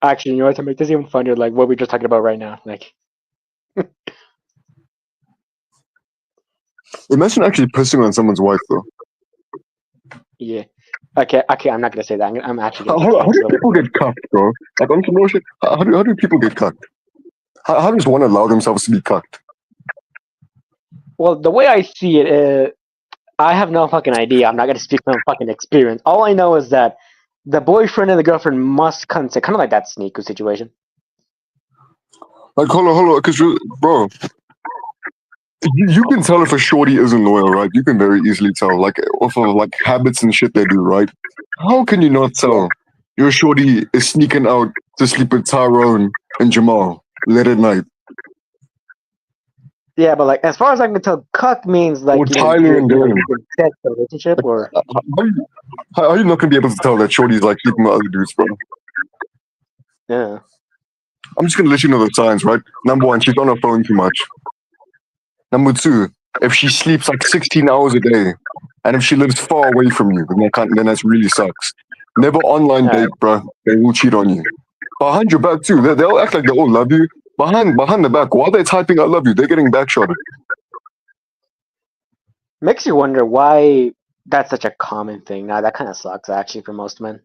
Actually, you know what? To make this even funnier, like what we just talking about right now, like. Imagine actually pissing on someone's wife though. Yeah. Okay, I'm not gonna say that. I'm actually gonna How do people get cucked, bro? Like on some real shit. How do people get cucked? How does one allow themselves to be cucked? Well, the way I see it, I have no fucking idea. I'm not gonna speak from fucking experience. All I know is that the boyfriend and the girlfriend must consent, kind of like that Sneaku situation. Like hold on, because bro, you can tell if a shorty isn't loyal, right? You can very easily tell, like off of like habits and shit they do, right? How can you not tell your shorty is sneaking out to sleep with Tyrone and Jamal late at night? Yeah, but like as far as I can tell, cuck means like Or Tyler you're and you Darren. in sex or relationship or How are you not gonna be able to tell that shorty's like sleeping with other dudes, bro? yeah. I'm just gonna let you know the signs, right? Number one, she's on her phone too much. Number two, if she sleeps like 16 hours a day, and if she lives far away from you, then that really sucks. Never online date, bro. They will cheat on you. Behind your back too. They'll act like they all love you. Behind the back, while they're typing "I love you," they're getting backshotted. Makes you wonder why that's such a common thing. Now that kind of sucks actually for most men.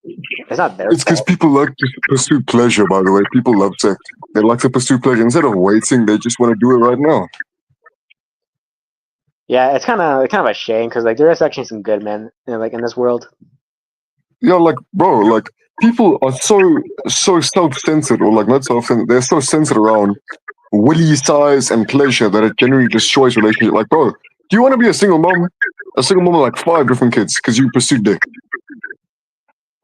It's not their It's because fault. people like to pursue pleasure. By the way, people love sex. They like to pursue pleasure instead of waiting. They just want to do it right now. Yeah, it's kind of a shame because like there is actually some good men like in this world. You know, like bro, like people are so self-centered, or like not self-centered. They're so centered around willy size and pleasure that it generally destroys relationship. Like, bro, do you want to be a single mom? A single mom with like 5 different kids because you pursue dick.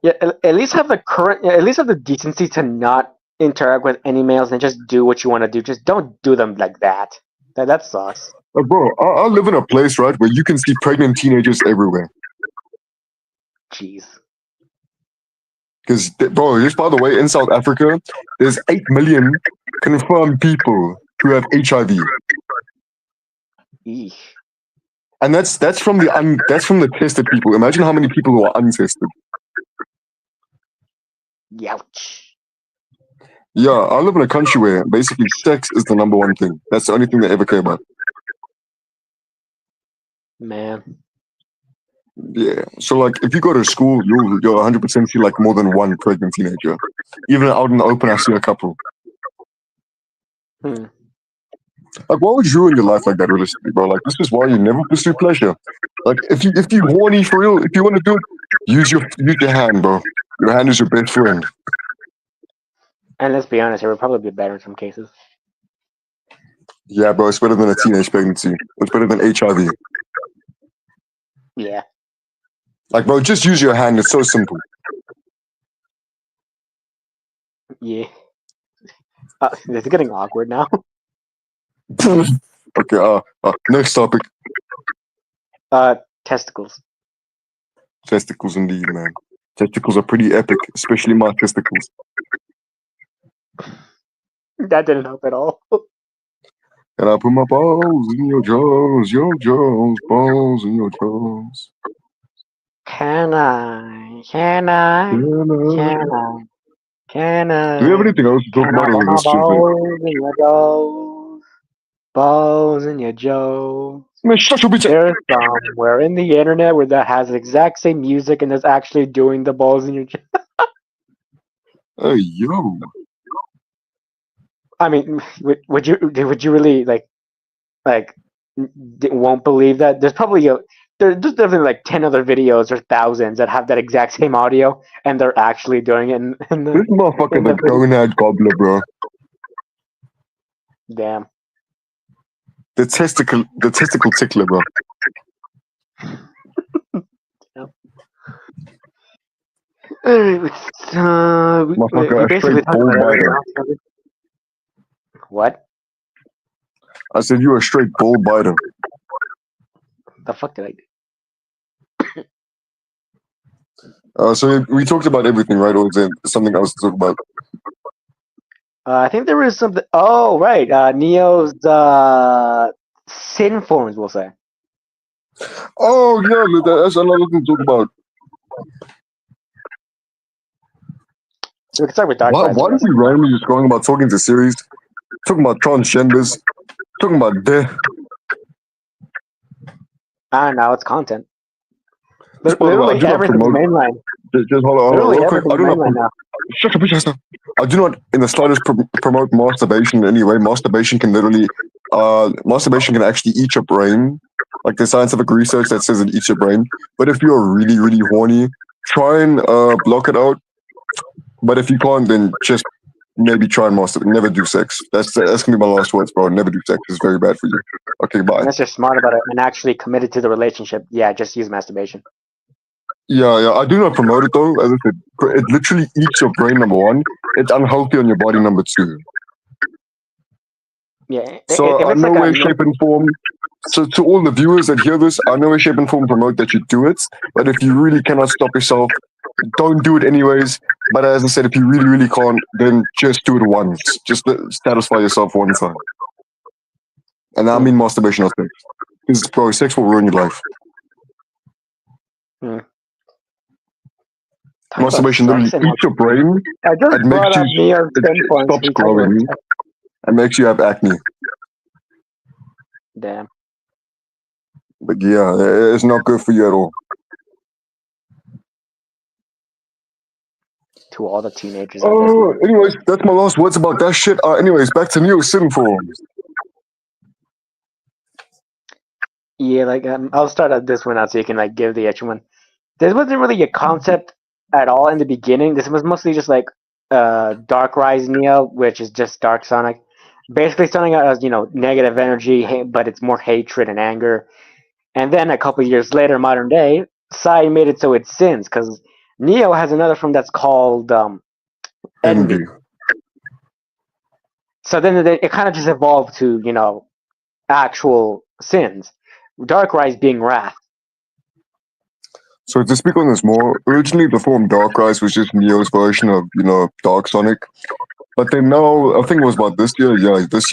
Yeah, at least have the decency to not interact with any males and just do what you want to do. Just don't do them like that. That sucks. Like, bro, I live in a place, right, where you can see pregnant teenagers everywhere. Jeez. Because, bro, just by the way, in South Africa, there's 8 million confirmed people who have HIV. Eesh. And that's from the tested people. Imagine how many people who are untested. Youch. Yeah, I live in a country where basically sex is the number one thing. That's the only thing they ever care about. Man. Yeah. So like if you go to school, you'll 100% see like more than one pregnant teenager. Even out in the open, I see a couple. Hmm. Like why would you ruin your life like that realistically, bro? Like this is why you never pursue pleasure. Like if you horny for real, if you want to do it, use your hand, bro. Your hand is your best friend. And let's be honest, it would probably be better in some cases. Yeah, bro, it's better than a teenage pregnancy. It's better than HIV. Yeah. Like, bro, just use your hand. It's so simple. Yeah. It's getting awkward now. Okay. Next topic. Testicles. Testicles, indeed, man. Testicles are pretty epic, especially my testicles. That didn't help at all. And I put my balls in your jaws, balls in your jaws. Can I? Can I? Can I? Can I? Do we have anything else to talk Can I about, or put is my this just it? balls in your jaws? Balls in your jaws. Man, shut your bitch up. There's somewhere in the internet where that has the exact same music and is actually doing the balls in your jaws. Hey, yo. I mean, would you really won't believe that? There's definitely like 10 other videos or thousands that have that exact same audio and they're actually doing it in This motherfucker, in the the video. gonad gobbler, bro. Damn. The testicle tickler, bro. We Motherfucker, a basically straight talked bull about biter. everything. What I said you were a straight bull biter. the fuck did I do? So we talked about everything, right? Or is there something else to talk about? I think there was something. Oh, right. Neo's sin forms, we'll say. Oh, yeah, that's another thing to talk about. We can start with Dark Rise. Why did we randomly just going about talking to series, talking about transgenders, talking about death? I don't know. It's content. Just by the way, I Literally do not everything's promote. mainline. Just hold on, Literally real quick. I everything's do not mainline now. shut your bitch ass up. I do not, in the slightest, promote masturbation in any way. Masturbation can actually eat your brain. Like there's scientific research that says it eats your brain. But if you're really, really horny, try and block it out. But if you can't, then just maybe try and masturbate. Never do sex. That's gonna be my last words, bro. Never do sex. It's very bad for you. Okay, bye. Unless you're smart about it and actually committed to the relationship, yeah, just use masturbation. Yeah. I do not promote it though. As I said, it literally eats your brain. Number one, it's unhealthy on your body. Number two. Yeah. So If I it's no like way, shape, and form. So to all the viewers that hear this, I no way, shape, and form promote that you do it. But if you really cannot stop yourself, don't do it anyways. But as I said, if you really, really can't, then just do it once. Just to satisfy yourself one time. And I mean masturbation or sex. Because bro, sex will ruin your life. Masturbation literally eats your brain. I just It makes brought up Neo's it sin forms. stops growing. And makes you have acne. Damn. But yeah, it's not good for you at all. To all the teenagers. Oh, anyways, that's my last words about that shit. Anyways, back to Neo's sin forms. Yeah, I'll start at this one out so you can like give the extra one. This wasn't really a concept at all in the beginning. This was mostly just like Dark Rise Neo, which is just Dark Sonic. Basically starting out as, negative energy, but it's more hatred and anger. And then a couple years later, modern day, Sai made it so it's sins, because Neo has another form that's called envy. So then it kind of just evolved to, actual sins. Dark Rise being wrath. So to speak on this more, originally the form Dark Rise was just Neo's version of, Dark Sonic. But then now, I think it was about this year,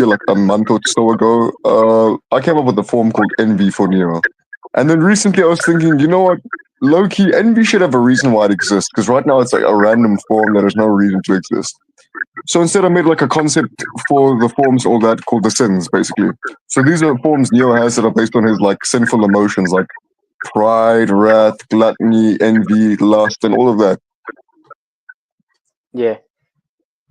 like a month or so ago, I came up with a form called Envy for Neo. And then recently I was thinking, you know what, low-key, Envy should have a reason why it exists, because right now it's like a random form that has no reason to exist. So instead I made like a concept for the forms, all that, called the sins, basically. So these are forms Neo has that are based on his like sinful emotions, like pride, wrath, gluttony, envy, lust, and all of that. Yeah.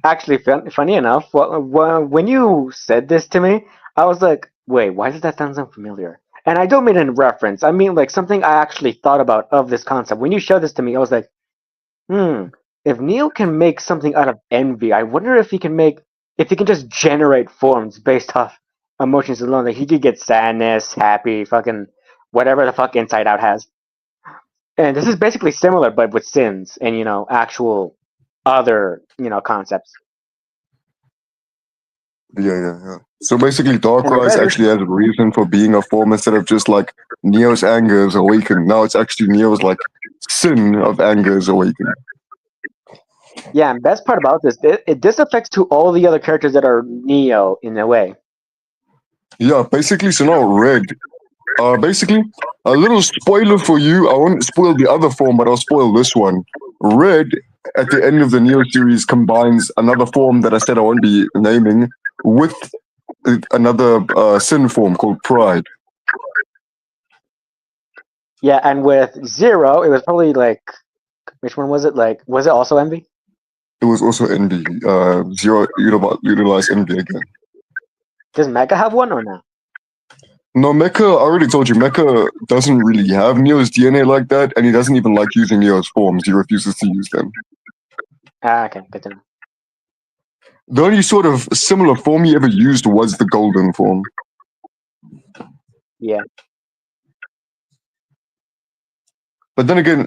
Actually, funny enough, when you said this to me, I was like, wait, why does that sound so familiar? And I don't mean in reference. I mean like something I actually thought about of this concept. When you showed this to me, I was like, if Neil can make something out of envy, I wonder if he can just generate forms based off emotions alone. Like he could get sadness, happy, fucking whatever the fuck Inside Out has. And this is basically similar, but with sins and actual other concepts. Yeah. So basically, And the Darkrai red is actually has a reason for being a form instead of just like Neo's anger is awakened. Now it's actually Neo's like sin of anger is awakened. yeah. And best part about this, this affects to all the other characters that are Neo in a way. Yeah, basically, so now Red. Basically, a little spoiler for you. I won't spoil the other form, but I'll spoil this one. Red, at the end of the Neo series, combines another form that I said I won't be naming with another sin form called Pride. Yeah, and with Zero, it was probably like, which one was it? Like, was it also Envy? It was also Envy. Zero utilize Envy again. Does Mega have one or not? No, Mecha, I already told you, Mecha doesn't really have Neo's DNA like that, and he doesn't even like using Neo's forms. He refuses to use them. Okay, good to know. The only sort of similar form he ever used was the golden form. Yeah. But then again,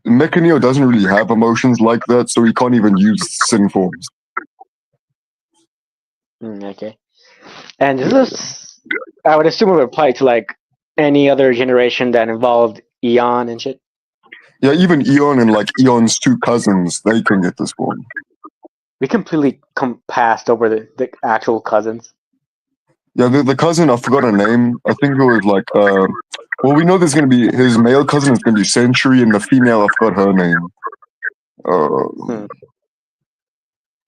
Mecha Neo doesn't really have emotions like that, so he can't even use sin forms. Okay. And this is, I would assume it would apply to like any other generation that involved Eon and shit. Yeah, even Eon and like Eon's two cousins, they can get this form. We completely passed over the actual cousins. Yeah, the cousin, I forgot her name. I think it was like, well, we know there's going to be, his male cousin is going to be Century, and the female, I forgot her name.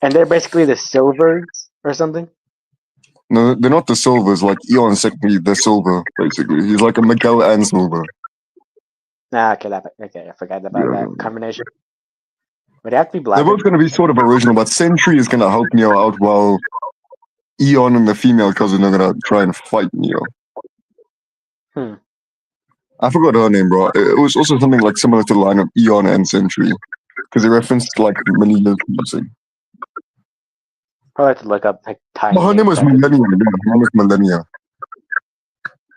And they're basically the Silvers or something? No, they're not the Silvers. Like, Eon's technically the Silver, basically. He's like a Miguel and Silver. Okay, I forgot about that combination. Would it have to be black? They're both going to be sort of original, but Century is going to help Neo out while Eon and the female cousin are going to try and fight Neo. I forgot her name, bro. It was also something like similar to the line of Eon and Century, because it referenced like many years missing. Probably have to look up like time. No, her name was Millennia. Her name was Millennia.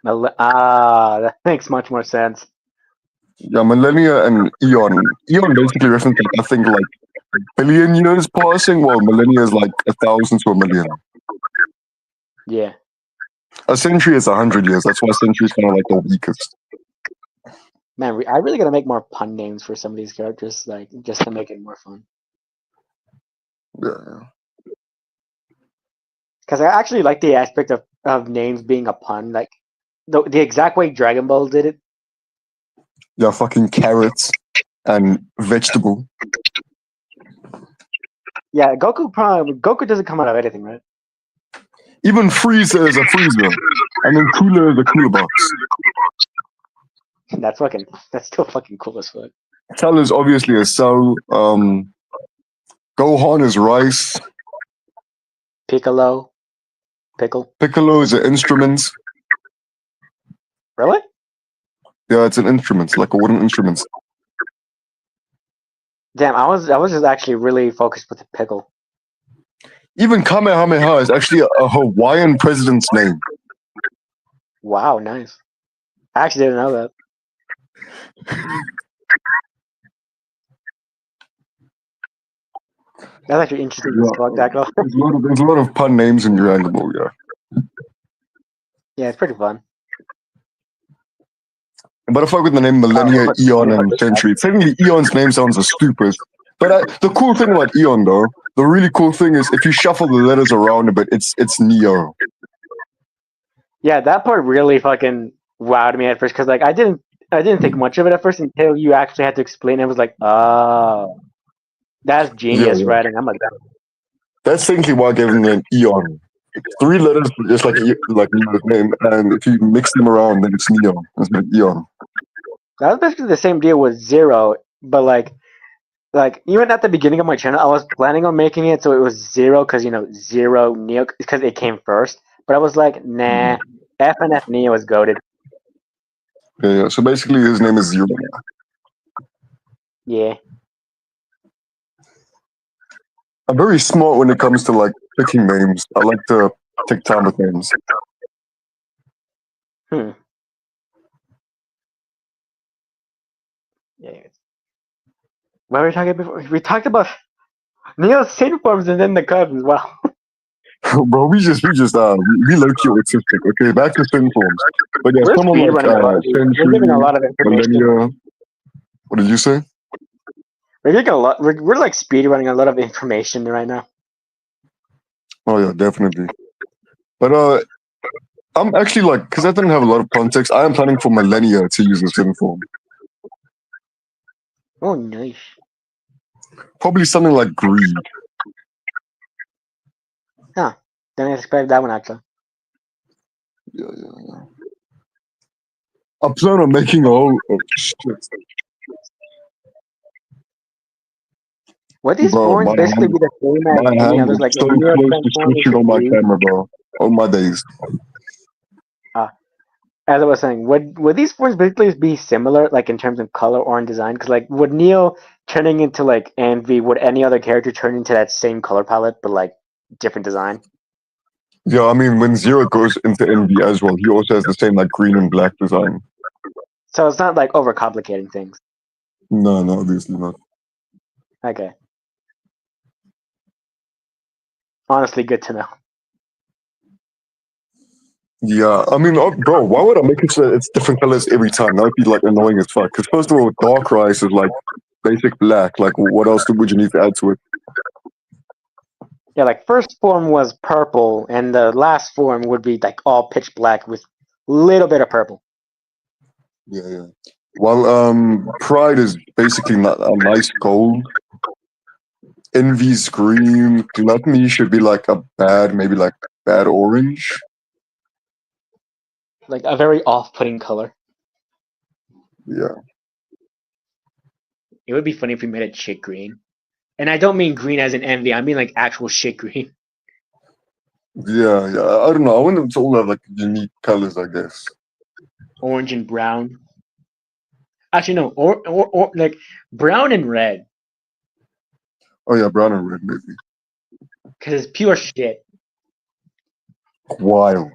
That makes much more sense. Yeah, Millennia and Eon. Eon basically referenced like, I think like billion years passing, while Millennia is like 1,000 to 1,000,000. Yeah. A century is 100 years. That's why century is kind of like the weakest. Man, I really gotta make more pun names for some of these characters, like just to make it more fun. Yeah. Because I actually like the aspect of names being a pun, like the exact way Dragon Ball did it. Yeah, fucking carrots and vegetable. Yeah, Goku doesn't come out of anything, right? Even Frieza is a Frieza, and then Cooler is a Cooler Box. That's still fucking cool as fuck. Cell is obviously a Cell. Gohan is rice. Piccolo. Piccolo is an instrument. Really? Yeah, it's an instrument, like a wooden instrument. Damn, I was just actually really focused with the pickle. Even Kamehameha is actually a Hawaiian president's name. Wow, nice. I actually didn't know that. That's actually interesting as fuck, Daklo. There's a lot of pun names in Dragon Ball, yeah. Yeah, it's pretty fun. But if I with the name Millennia, Eon, and Century, technically Eon's name sounds stupid. But the cool thing about Eon, though, the really cool thing is if you shuffle the letters around a bit, it's Neo. Yeah, that part really fucking wowed me at first because like I didn't think much of it at first until you actually had to explain it. I was like, oh, that's genius writing. I'm like, that's technically why I gave him the name Eon. 3 letters, just like Neo's name, and if you mix them around, then it's Neo. It's like Eon. that was basically the same deal with Zero, but like even at the beginning of my channel, I was planning on making it so it was Zero because Zero Neo because it came first. But I was like, nah, FNF Neo is goated. Yeah, so basically his name is Zero. Yeah. I'm very smart when it comes to like picking names. I like to take time with names. Yeah. What were we talking before? We talked about Neo's sin forms and then the cousins. Wow. Bro, we low key autistic. Okay, back to sin forms. But yeah, We're someone speed like running a lot. We're giving a Sentry, lot of information. Millennia. What did you say? We're giving a lot. We're like speed running a lot of information right now. Oh yeah, definitely. But I'm actually like, because I didn't have a lot of context. I am planning for Millennia to use the sin form. Oh, nice. Probably something like Greed. Didn't expect that one actually. Yeah. I plan on making a whole. Oh, shit. Would these Bro, forms basically be the same as my any hand others? is Like so if Neo close to transformed switching into on my Greed? camera, bro. Oh my days. As I was saying, would these forms basically be similar, like in terms of color or in design? Because like, would Neo turning into like Envy, would any other character turn into that same color palette but like different design? Yeah, I mean, when Zero goes into Envy as well, he also has the same like green and black design. So it's not like overcomplicating things. No, obviously not. Okay. Honestly, good to know. Yeah, I mean, bro, why would I make it so that it's different colors every time? That would be like annoying as fuck. Because first of all, Darkrai is like basic black. Like, what else would you need to add to it? Yeah, like first form was purple, and the last form would be like all pitch black with little bit of purple. Yeah. Well, Pride is basically not a nice gold. Envy's green. Gluttony should be like a bad, maybe like bad orange. Like a very off-putting color. Yeah. It would be funny if we made it shit green. And I don't mean green as an envy, I mean like actual shit green. Yeah. I don't know. I want them to all have like unique colors, I guess. Orange and brown. Actually, no, or like brown and red. Oh yeah, brown and red maybe. Because it's pure shit. Wild.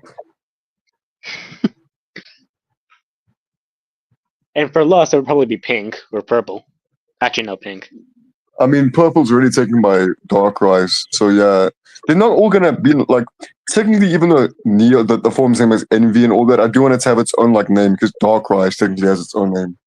And for Lost, it would probably be pink or purple. Actually, no, pink. I mean, purple's already taken by Darkrai, so yeah, they're not all gonna be like. Technically, even though Neo, the form's name is Envy and all that, I do want it to have its own like name because Darkrai technically has its own name.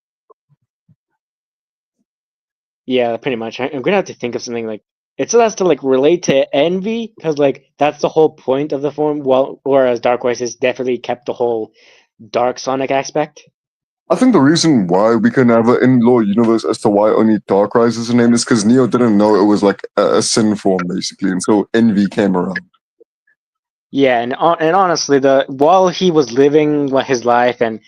Yeah, pretty much. I'm gonna have to think of something like it still has to like relate to envy because like that's the whole point of the form. Well, whereas Darkrai has definitely kept the whole Dark Sonic aspect. I think the reason why we can have an in-law universe as to why only Darkrai is a name is because Neo didn't know it was like a sin form basically until Envy came around. Yeah, and honestly, the while he was living his life and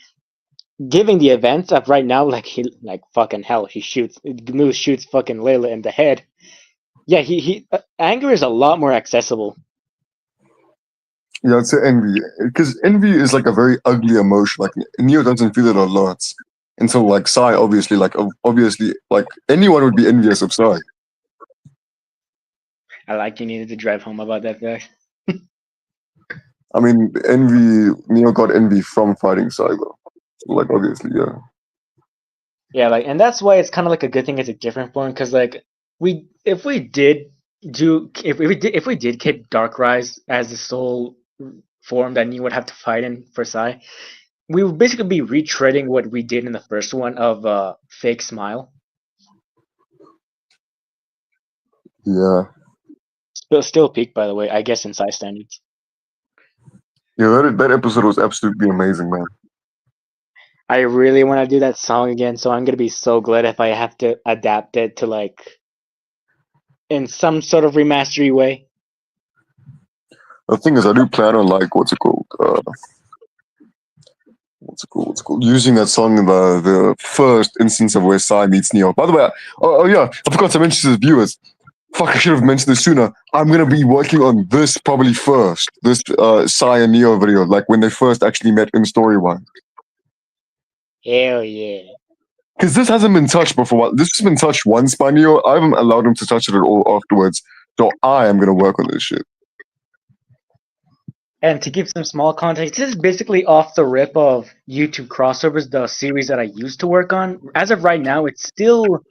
giving the events of right now, like he like fucking hell, he shoots Moose shoots fucking Layla in the head. Yeah, he anger is a lot more accessible. Yeah, I'd say envy because envy is like a very ugly emotion. Like Neo doesn't feel it a lot until like Sai, obviously, like anyone would be envious of Sai. I like you needed to drive home about that fact. I mean, envy. Neo got envy from fighting Sai, though. So, like obviously, yeah. Yeah, like, and that's why it's kind of like a good thing it's a different form because like if we did keep Darkrai as the sole form that you would have to fight in for Sai, we would basically be retreading what we did in the first one of Fake Smile. Yeah. Still peak, by the way, I guess in size standards. Yeah, that episode was absolutely amazing, man. I really want to do that song again, so I'm gonna be so glad if I have to adapt it to like in some sort of remastery way. The thing is, I do plan on like what's it called? Using that song in the first instance of where Sai meets Neo. By the way, oh yeah, I forgot to mention to the viewers. Fuck, I should have mentioned this sooner. I'm gonna be working on this probably first. This Sai and Neo video, like when they first actually met in Storyline. Hell yeah. Because this hasn't been touched before. This has been touched once by Neo. I haven't allowed him to touch it at all afterwards. So I am gonna work on this shit. And to give some small context, this is basically off the rip of YouTube crossovers, the series that I used to work on. As of right now, it's still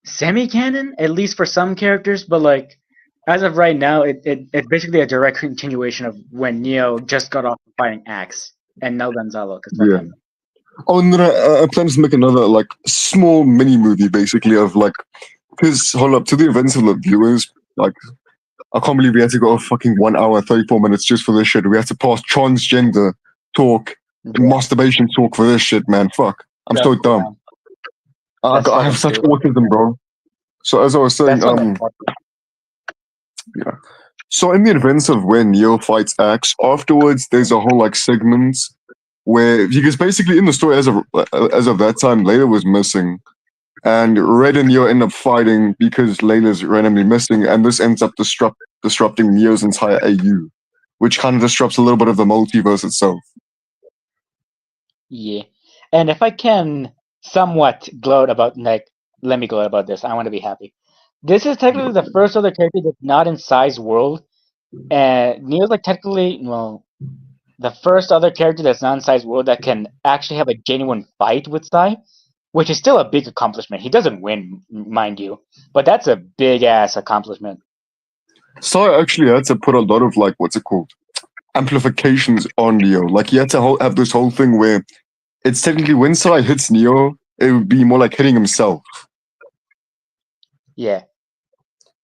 semi-canon, at least for some characters, but like as of right now, it's basically a direct continuation of when Neo just got off fighting Axe and now Gonzalo, because fuck Yeah. him. Oh, and then I plan to make another like small mini movie, basically of like, because hold up to the events of the viewers. Like, I can't believe we had to go fucking 1 hour 34 minutes just for this shit. We had to pass transgender talk and masturbation talk for this shit, man. Fuck, I'm so dumb. I have such autism, bro. So as I was saying, yeah. So in the events of when Neo fights Axe, afterwards there's a whole like segment where because basically in the story as of that time, Layla was missing, and Red and Neo end up fighting because Layla's randomly missing, and this ends up disrupting Neo's entire AU, which kind of disrupts a little bit of the multiverse itself. Yeah, and if I can somewhat gloat about let me gloat about this. I want to be happy. This is technically the first other character that's not in Psy's world, and Neo's like technically the first other character that's not in Psy's world that can actually have a genuine fight with Psy, which is still a big accomplishment. He doesn't win, mind you, but that's a big ass accomplishment. Psy actually had to put a lot of like what's it called amplifications on Neo. Like he had to have this whole thing where it's technically when Psy hits Neo, it would be more like hitting himself. Yeah.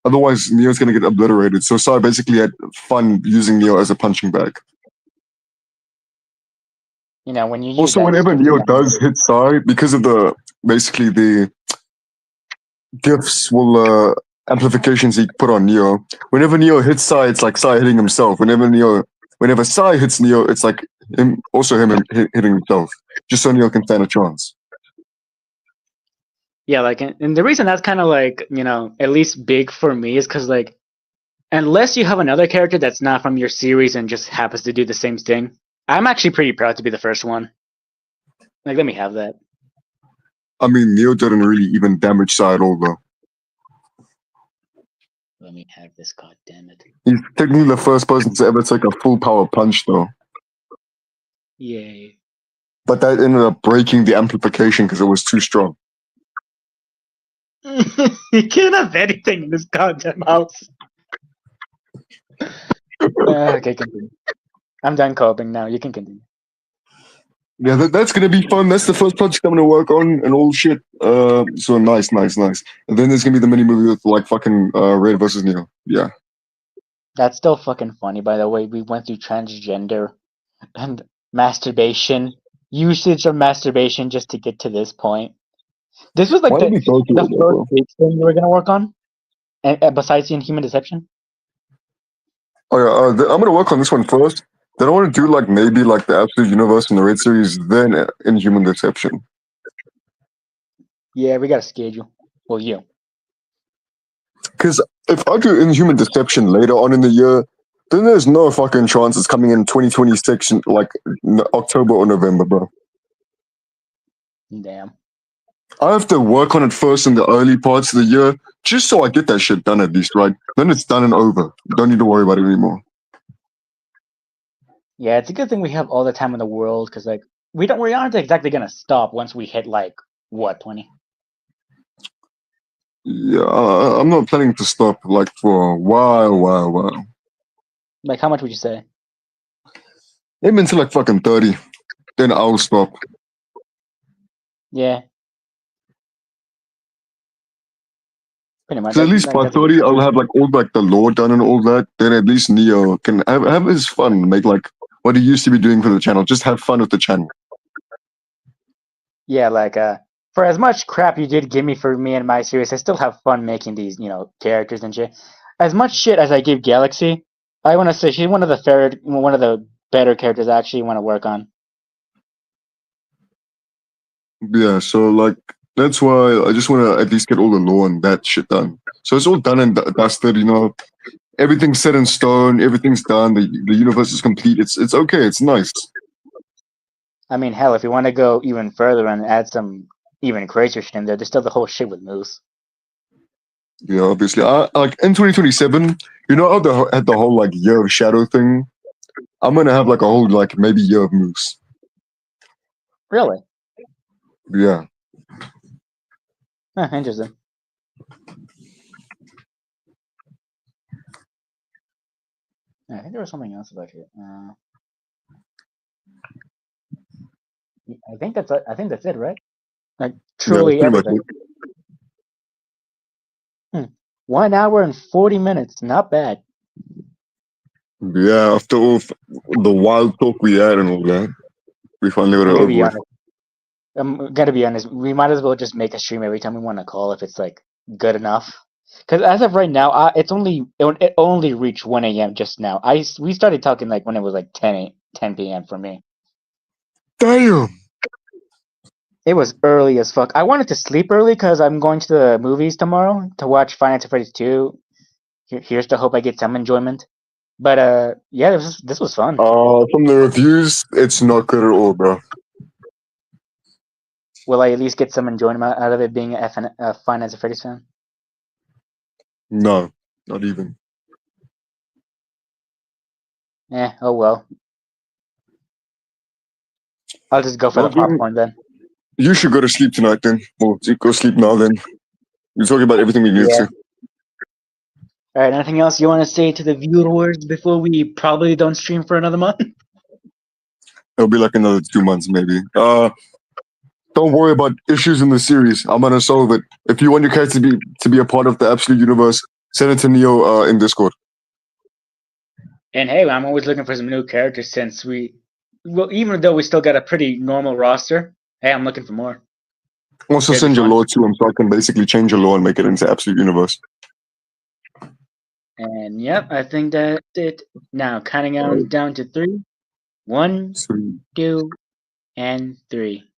Otherwise, Neo's gonna get obliterated. So Psy basically had fun using Neo as a punching bag. You know, when you use also whenever Neo does hit Psy, because of the gifts will amplifications he put on Neo. Whenever Neo hits Psy, it's like Psy hitting himself. Whenever Psy hits Neo, it's like him hitting himself. Just so Neo can stand a chance. Yeah, like, and the reason that's kind of like, at least big for me is because, like, unless you have another character that's not from your series and just happens to do the same thing, I'm actually pretty proud to be the first one. Like, let me have that. I mean, Neo didn't really even damage Psy at all, though. Let me have this, god damn it. He's technically the first person to ever take a full power punch, though. Yay. But that ended up breaking the amplification because it was too strong. You can't have anything in this goddamn house. Okay, continue. I'm done coping now. You can continue. Yeah, that's gonna be fun. That's the first project I'm gonna work on and all shit. So nice. And then there's gonna be the mini movie with like fucking Red versus Neo. Yeah. That's still fucking funny, by the way. We went through transgender and masturbation, usage of masturbation just to get to this point. This was like the first big thing you were gonna work on, and besides the Inhuman Deception. Oh yeah, I'm gonna work on this one first. Then I want to do like maybe like the Absolute Universe in the Red series, then Inhuman Deception. Yeah, we got a schedule. Well, you. Because if I do Inhuman Deception later on in the year, then there's no fucking chance it's coming in 2026, like October or November, bro. Damn. I have to work on it first in the early parts of the year, just so I get that shit done at least, right? Then it's done and over. Don't need to worry about it anymore. Yeah, it's a good thing we have all the time in the world, because like we aren't exactly gonna stop once we hit like what 20. Yeah, I'm not planning to stop like for a while. Like, how much would you say? Maybe until like fucking 30. Then I'll stop. Yeah. Pretty much. So at least by 30, I'll have like all like the lore done and all that. Then at least Neo can have his fun, make like what he used to be doing for the channel. Just have fun with the channel. Yeah, like for as much crap you did give me for me and my series, I still have fun making these, characters and shit. As much shit as I give Galaxy, I want to say she's one of the better characters I actually want to work on. Yeah, so like that's why I just want to at least get all the lore and that shit done. So it's all done and dusted, everything's set in stone, everything's done, the universe is complete. It's okay, it's nice. I mean, hell, if you want to go even further and add some even crazier shit in there, there's still the whole shit with Moose. Yeah, obviously. Like in 2027, how at the whole like Year of Shadow thing, I'm gonna have like a whole like maybe Year of Moose. Really? Yeah. Interesting. I think there was something else about it. I think that's it, right? Like Yeah, that's truly pretty much everything. it. 1 hour and 40 minutes. Not bad. Yeah, after all the wild talk we had and all that, we finally got it I'm gonna over be with. honest. I'm gonna be honest. We might as well just make a stream every time we want to call if it's like good enough. Because as of right now, it only reached 1 a.m. just now. We started talking like when it was like 10 p.m. for me. Damn. It was early as fuck. I wanted to sleep early because I'm going to the movies tomorrow to watch Finance of Freddy's 2. Here's to hope I get some enjoyment. But yeah, this was fun. From the reviews, it's not good at all, bro. Will I at least get some enjoyment out of it being a Finance of Freddy's fan? No, not even. Oh well. I'll just go for the Well, then, popcorn then. you should go to sleep tonight then. Well, go sleep now then. We're talking about everything we need Yeah. to. All right. Anything else you want to say to the viewers before we probably don't stream for another month? It'll be like another 2 months maybe. Don't worry about issues in the series. I'm gonna solve it. If you want your character to be a part of the Absolute Universe, send it to Neo in Discord. And hey, I'm always looking for some new characters since even though we still got a pretty normal roster, hey, I'm looking for more. Also, It'd be send your fun. lore to him so I can basically change your lore and make it into Absolute Universe. And yep, I think that's it. Now, counting down to 3. 1, 2, and 3.